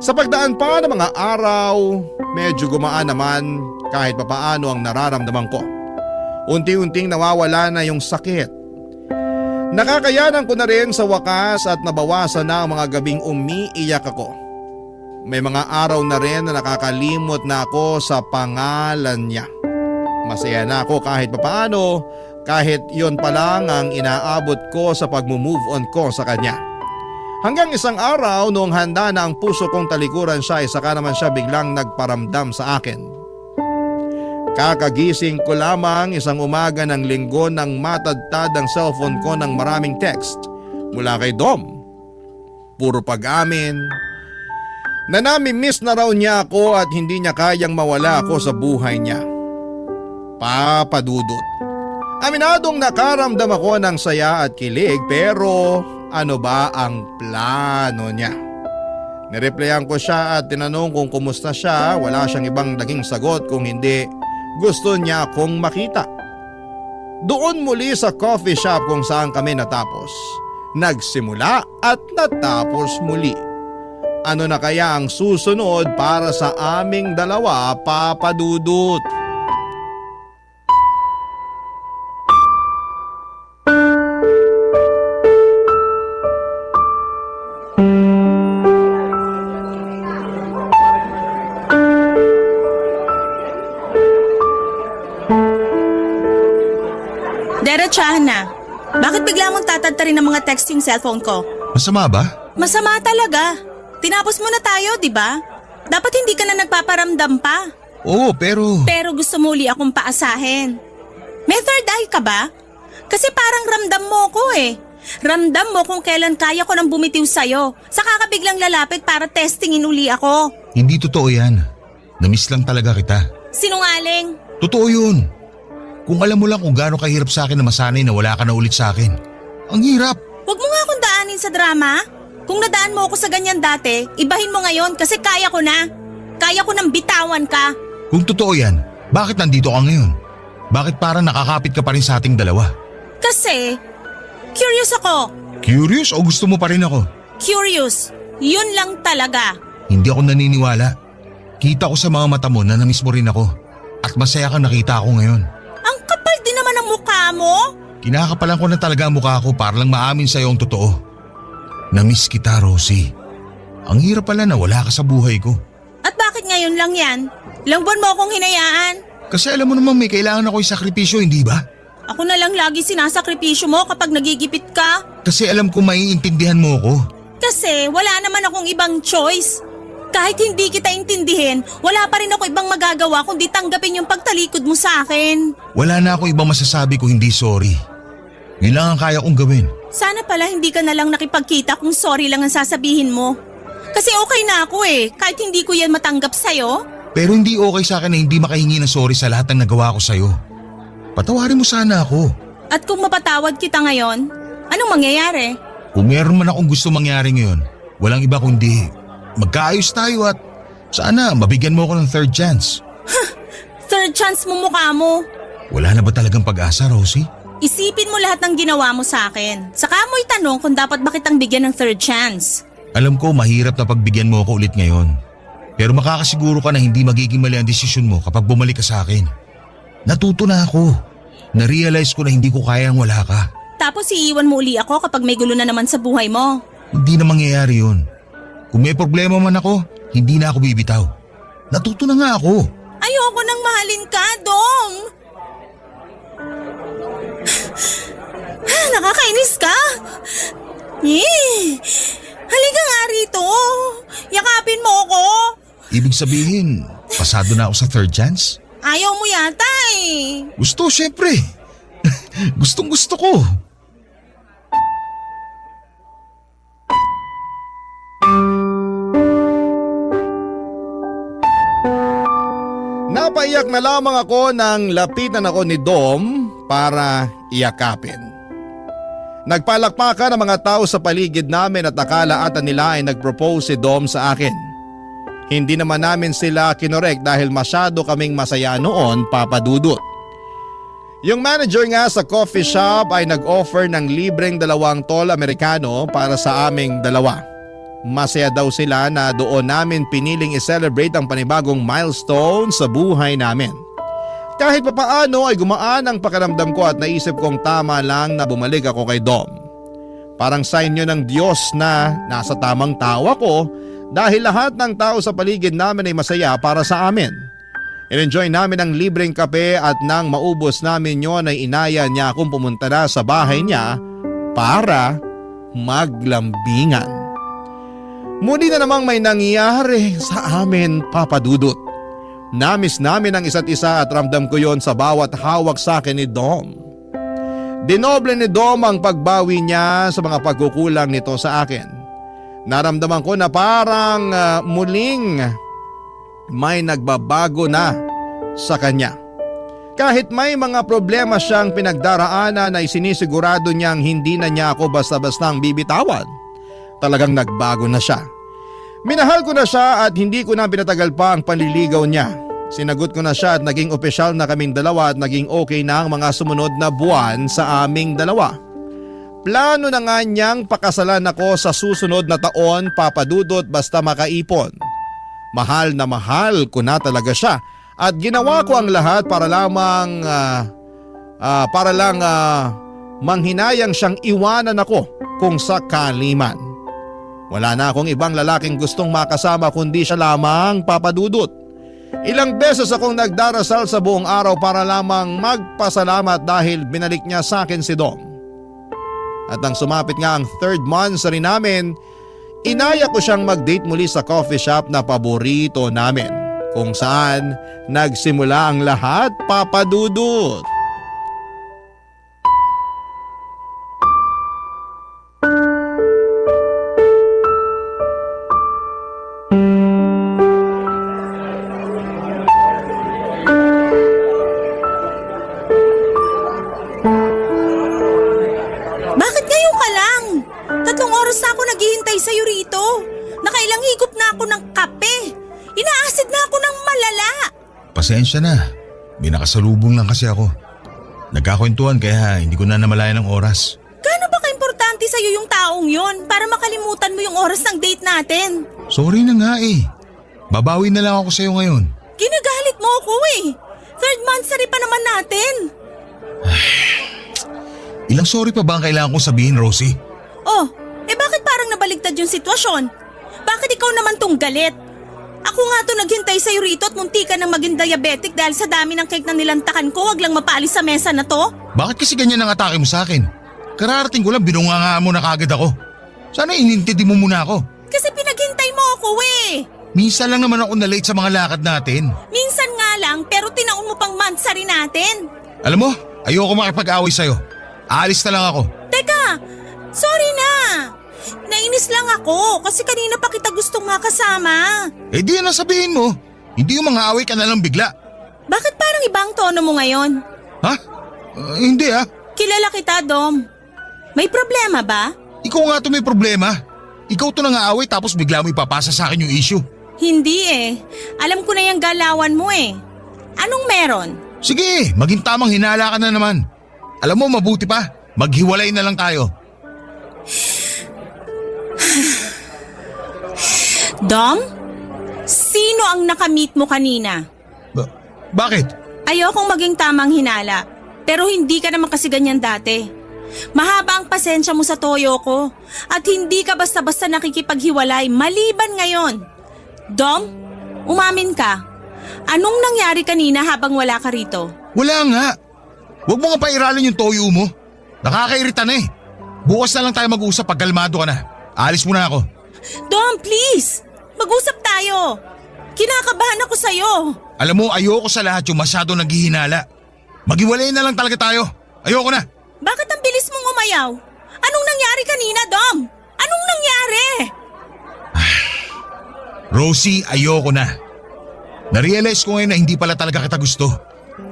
Sa pagdaan pa ng mga araw, medyo gumaan naman kahit papaano ang nararamdaman ko. Unti-unting nawawala na yung sakit. Nakakayanan ko na rin sa wakas at nabawasan na ang mga gabing umiiyak ako. May mga araw na rin na nakakalimot na ako sa pangalan niya. Masaya na ako kahit papaano, kahit yon pa lang ang inaabot ko sa pag-move on ko sa kanya. Hanggang isang araw noong handa na ang puso kong talikuran siya ay saka naman siya biglang nagparamdam sa akin. Kakagising ko lamang isang umaga ng linggo nang matadtad ang cellphone ko ng maraming text mula kay Dom. Puro pag-amin na nami-miss na raw niya ako at hindi niya kayang mawala ako sa buhay niya. Papa Dudut. Aminadong nakaramdam ako ng saya at kilig pero ano ba ang plano niya? Nireplyan ko siya at tinanong kung kumusta siya. Wala siyang ibang naging sagot kung hindi gusto niya akong makita. Doon muli sa coffee shop kung saan kami natapos. nagsimula at natapos muli. Ano na kaya ang susunod para sa aming dalawa, Papa Dudut? Diretsahan na. Bakit bigla mong tatadtarin ng mga text yung cellphone ko? Masama ba? Masama talaga. Tinapos mo na tayo, di ba? Dapat hindi ka na nagpaparamdam pa. Oo, pero... Pero gusto mo uli akong paasahin. May third eye ka ba? Kasi parang ramdam mo ko eh. Ramdam mo kung kailan kaya ko nang bumitiw sa'yo. Saka ka biglang lalapit para testingin uli ako. Hindi totoo yan. Namiss lang talaga kita. Sinungaling. Totoo yun. Kung alam mo lang kung gaano kahirap sa akin na masanay na wala ka na ulit sa akin. Ang hirap. Huwag mo nga akong daanin sa drama. Kung nadaan mo ako sa ganyan dati, ibahin mo ngayon kasi kaya ko na. Kaya ko nang bitawan ka. Kung totoo yan, bakit nandito ka ngayon? Bakit parang nakakapit ka pa rin sa ating dalawa? Kasi, curious ako. Curious o gusto mo pa rin ako? Curious. Yun lang talaga. Hindi ako naniniwala. Kita ko sa mga mata mo na namiss mo rin ako. At masaya kang nakita ako ngayon. Ang kapal din naman ang mukha mo. Kinakapalan ko na talaga ang mukha ko para lang maamin sa'yo ang totoo. Namiss kita, Rosie. Ang hirap pala na wala ka sa buhay ko. At bakit ngayon lang yan? Ilang buwan mo akong hinayaan? Kasi alam mo naman may kailangan ako isakripisyo, hindi ba? Ako na lang lagi sinasakripisyo mo kapag nagigipit ka. Kasi alam ko maiintindihan mo ako. Kasi wala naman akong ibang choice. Kahit hindi kita intindihin, wala pa rin ako ibang magagawa kundi tanggapin yung pagtalikod mo sa akin. Wala na ako ibang masasabi kung hindi sorry. Yun lang ang kaya kong gawin. Sana pala hindi ka na lang nakipagkita kung sorry lang ang sasabihin mo. Kasi okay na ako eh, kahit hindi ko yan matanggap sa'yo. Pero hindi okay sa akin na hindi makahingi ng sorry sa lahat ng nagawa ko sa'yo. Patawarin mo sana ako. At kung mapatawad kita ngayon, anong mangyayari? Kung meron man akong gusto mangyari ngayon, walang iba kundi magkaayos tayo at sana mabigyan mo ako ng third chance. Third chance mo mukha mo. Wala na ba talagang pag-asa, Rosie? Isipin mo lahat ng ginawa mo sa akin. Saka mo'y tanong kung dapat ba kitang bigyan ng third chance. Alam ko mahirap na pagbigyan mo ako ulit ngayon. Pero makakasiguro ka na hindi magiging mali ang desisyon mo kapag bumalik ka sa akin. Natuto na ako. Na-realize ko na hindi ko kaya ang wala ka. Tapos iiwan mo uli ako kapag may gulo na naman sa buhay mo. Hindi na mangyayari yun. Kung may problema man ako, hindi na ako bibitaw. Natuto na nga ako. Ayoko nang mahalin ka, Dong! Nakakainis ka! Halika nga rito! Yakapin mo ako! Ibig sabihin, pasado na ako sa third chance? Ayaw mo yata eh! Gusto, syempre. Gustong gusto ko. Napaiyak na lamang ako nang lapitan ako ni Dom para iyakapin. Nagpalakpakan ang mga tao sa paligid namin at akala ata nila ay nag-propose si Dom sa akin. Hindi naman namin sila kinorek dahil masyado kaming masaya noon, Papa Dudut. Yung manager nga sa coffee shop ay nag-offer ng libreng 2 tol Amerikano para sa aming dalawa. Masaya daw sila na doon namin piniling i-celebrate ang panibagong milestone sa buhay namin. Kahit papaano ay gumaan ang pakiramdam ko at naisip kong tama lang na bumalik ako kay Dom. Parang sign yun ng Diyos na nasa tamang tao ako dahil lahat ng tao sa paligid namin ay masaya para sa amin. In-enjoy namin ang libreng kape at nang maubos namin yon ay inaya niya akong pumunta na sa bahay niya para maglambingan. Muli na namang may nangyari sa amin, Papa Dudut. Namiss namin ang isa't isa at ramdam ko yon sa bawat hawak sa akin ni Dom. Dinoble ni Dom ang pagbawi niya sa mga pagkukulang nito sa akin. Naramdaman ko na parang muling may nagbabago na sa kanya. Kahit may mga problema siyang pinagdaraanan ay sinisigurado niyang hindi na niya ako basta-bastang bibitawan. Talagang nagbago na siya. Minahal ko na siya at hindi ko na pinatagal pa ang panliligaw niya. Sinagot ko na siya at naging opisyal na kaming dalawa at naging okay na ang mga sumunod na buwan sa aming dalawa. Plano na nga niyang pakasalan ako sa susunod na taon, Papa Dudut, basta makaipon. Mahal na mahal ko na talaga siya at ginawa ko ang lahat para lamang manghinayang siyang iwanan ako kung sakali man. Wala na akong ibang lalaking gustong makasama kundi siya lamang, Papa Dudut. Ilang beses akong nagdarasal sa buong araw para lamang magpasalamat dahil binalik niya sa akin si Dom. At nang sumapit nga ang 3rd monthsary namin, inaya ko siyang mag-date muli sa coffee shop na paborito namin, kung saan nagsimula ang lahat, Papa Dudut. Bakit ngayon ka lang? 3 oras na ako naghihintay sa'yo rito. Nakailang higop na ako ng kape. Inaasid na ako ng malala. Pasensya na. Binakasalubong lang kasi ako. Nagkakwentuhan kaya hindi ko na namalayan ng oras. Gaano ba ka-importante sa'yo yung taong yon para makalimutan mo yung oras ng date natin? Sorry na nga eh. Babawi na lang ako sa'yo ngayon. Ginagalit mo ako eh. 3rd monthsary pa naman natin. Ilang sorry pa ba ang kailangan kong sabihin, Rosie? Oh, bakit parang nabaligtad yung sitwasyon? Bakit ikaw naman tong galit? Ako nga to naghintay sa'yo rito at munti ka nang maging diabetic dahil sa dami ng cake na nilantakan ko, wag lang mapaalis sa mesa na to. Bakit kasi ganyan ang atake mo sa akin? Kararating ko lang binungangaan mo na kagad ako. Sana inintindi mo muna ako. Kasi pinaghintay mo ako eh. Minsan lang naman ako na-late sa mga lakad natin. Minsan nga lang pero tinaon mo pang monthsary natin. Alam mo, ayoko makipag-away sa'yo. Aalis na lang ako. Teka, sorry na. Nainis lang ako kasi kanina pa kita gustong makasama. Eh di yan ang sabihin mo. Hindi yung mga away ka na lang bigla. Bakit parang ibang tono mo ngayon? Ha? Hindi ah. Kilala kita, Dom. May problema ba? Ikaw nga to may problema. Ikaw to nang-aaway tapos bigla mo ipapasa sa akin yung issue. Hindi eh. Alam ko na yung galawan mo eh. Anong meron? Sige, maging tamang hinala ka na naman. Alam mo, mabuti pa. Maghiwalay na lang tayo. Dom? Sino ang nakamit mo kanina? Bakit? Ayokong maging tamang hinala. Pero hindi ka naman kasi ganyan dati. Mahaba ang pasensya mo sa toyo ko. At hindi ka basta-basta nakikipaghiwalay maliban ngayon. Dom, umamin ka. Anong nangyari kanina habang wala ka rito? Wala nga. Huwag mo nga pairalin yung toyo mo. Nakakairita na eh. Bukas na lang tayo mag-usap pag kalmado ka na. Alis muna ako. Dom, please! Mag-usap tayo! Kinakabahan ako sa'yo! Alam mo, ayoko sa lahat yung masyado naghihinala. Maghiwalay na lang talaga tayo. Ayoko na. Bakit ang bilis mong umayaw? Anong nangyari kanina, Dom? Anong nangyari? Rosie, ayoko na. Narealize ko ngayon na hindi pala talaga kita gusto.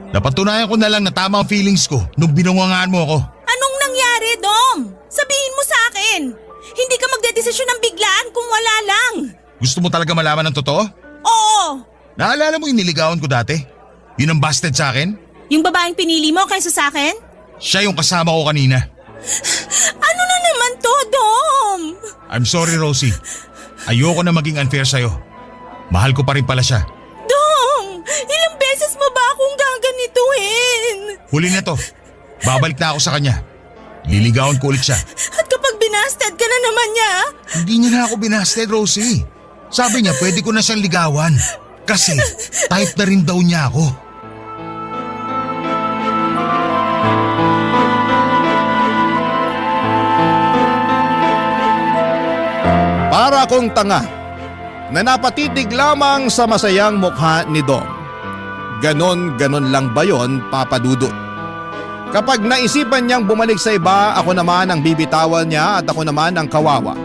Napatunayan ko na lang na tama ang feelings ko nung binungangaan mo ako. Anong nangyari, Dom? Sabihin mo sa akin. Hindi ka magdedesisyon ng biglaan kung wala lang. Gusto mo talaga malaman ng totoo? Oo. Naalala mo yung niligawan ko dati? Yun ang busted sa akin? Yung babaeng pinili mo kaysa sa akin? Siya yung kasama ko kanina. Ano na naman to, Dom? I'm sorry, Rosie. Ayoko na maging unfair sa'yo. Mahal ko pa rin pala siya. Dom, ilang beses mo ba akong gaganituhin? Huli na to. Babalik na ako sa kanya. Liligawan ko ulit siya. At kapag binasted ka na naman niya? Hindi niya na ako binasted, Rosie. Sabi niya pwede ko na siyang ligawan. Kasi type na rin daw niya ako. Para akong tanga na napatitig lamang sa masayang mukha ni Dom. Ganon lang ba yon, Papa Dudut? Kapag naisipan niyang bumalik sa iba, ako naman ang bibitawan niya at ako naman ang kawawa.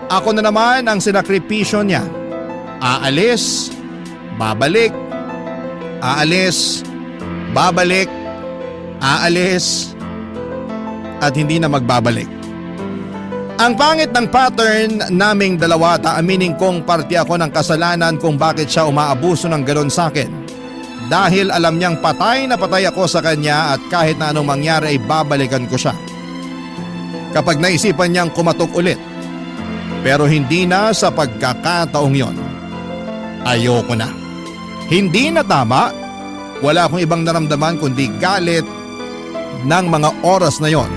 Ako na naman ang sinakripisyo niya. Aalis, babalik, aalis, babalik, aalis, at hindi na magbabalik. Ang pangit ng pattern naming dalawa, aminin kong parte ako ng kasalanan kung bakit siya umaabuso ng ganon sa akin. Dahil alam niyang patay na patay ako sa kanya at kahit na anong mangyari ay babalikan ko siya. kapag naisipan niyang kumatok ulit. Pero hindi na sa pagkakataong yon. Ayoko na. Hindi na tama. Wala akong ibang naramdaman kundi galit ng mga oras na yon.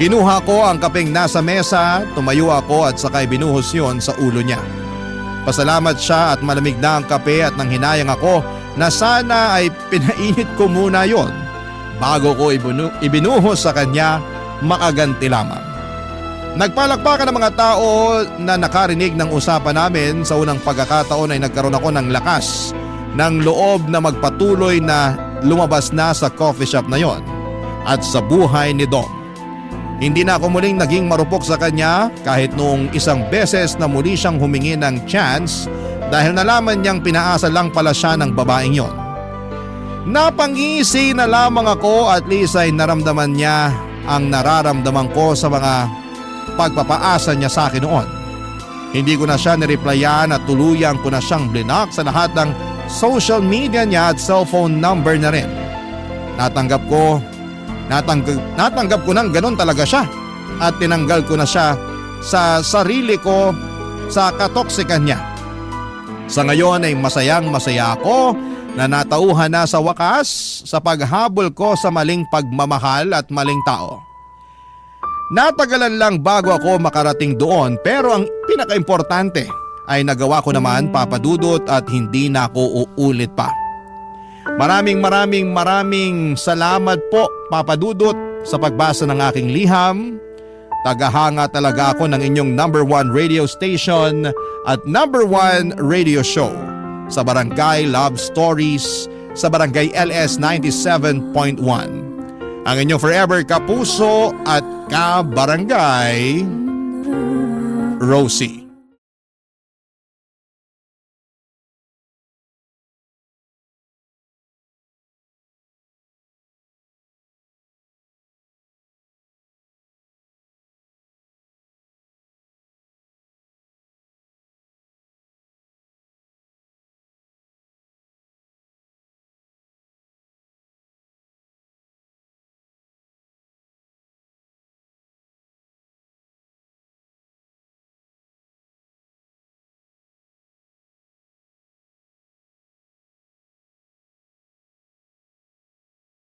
Kinuha ko ang kapeng nasa mesa, tumayo ako at sakay binuhos yon sa ulo niya. Pasalamat siya at malamig na ang kape at nang hinayang ako na sana ay pinainit ko muna yon bago ko ibinuhos sa kanya makaganti lamang. Nagpalakpakan ng mga tao na nakarinig ng usapan namin. Sa unang pagkakataon ay nagkaroon ako ng lakas ng loob na magpatuloy na lumabas na sa coffee shop na yon at sa buhay ni Dom. Hindi na ako muling naging marupok sa kanya kahit noong isang beses na muli siyang humingi ng chance dahil nalaman niyang pinaasa lang pala siya ng babaeng yon. Napangisi na lamang ako at least ay naramdaman niya ang nararamdaman ko sa mga pagpapaasa niya sa akin noon. Hindi ko na siya nireplyan at tuluyang ko na siyang blinak sa lahat ng social media niya at cellphone number na rin. Natanggap ko nang ganun talaga siya at tinanggal ko na siya sa sarili ko sa katoksikan niya. Sa ngayon ay masayang-masaya ako na natauhan na sa wakas sa paghabol ko sa maling pagmamahal at maling tao. Natagalan lang bago ako makarating doon pero ang pinakaimportante ay nagawa ko naman, Papa Dudut, at hindi na ako uulit pa. Maraming salamat po, Papa Dudut, sa pagbasa ng aking liham. Tagahanga talaga ako ng inyong #1 radio station at #1 radio show sa Barangay Love Stories sa Barangay LS 97.1. Ang inyong forever kapuso at kabarangay, Rosie.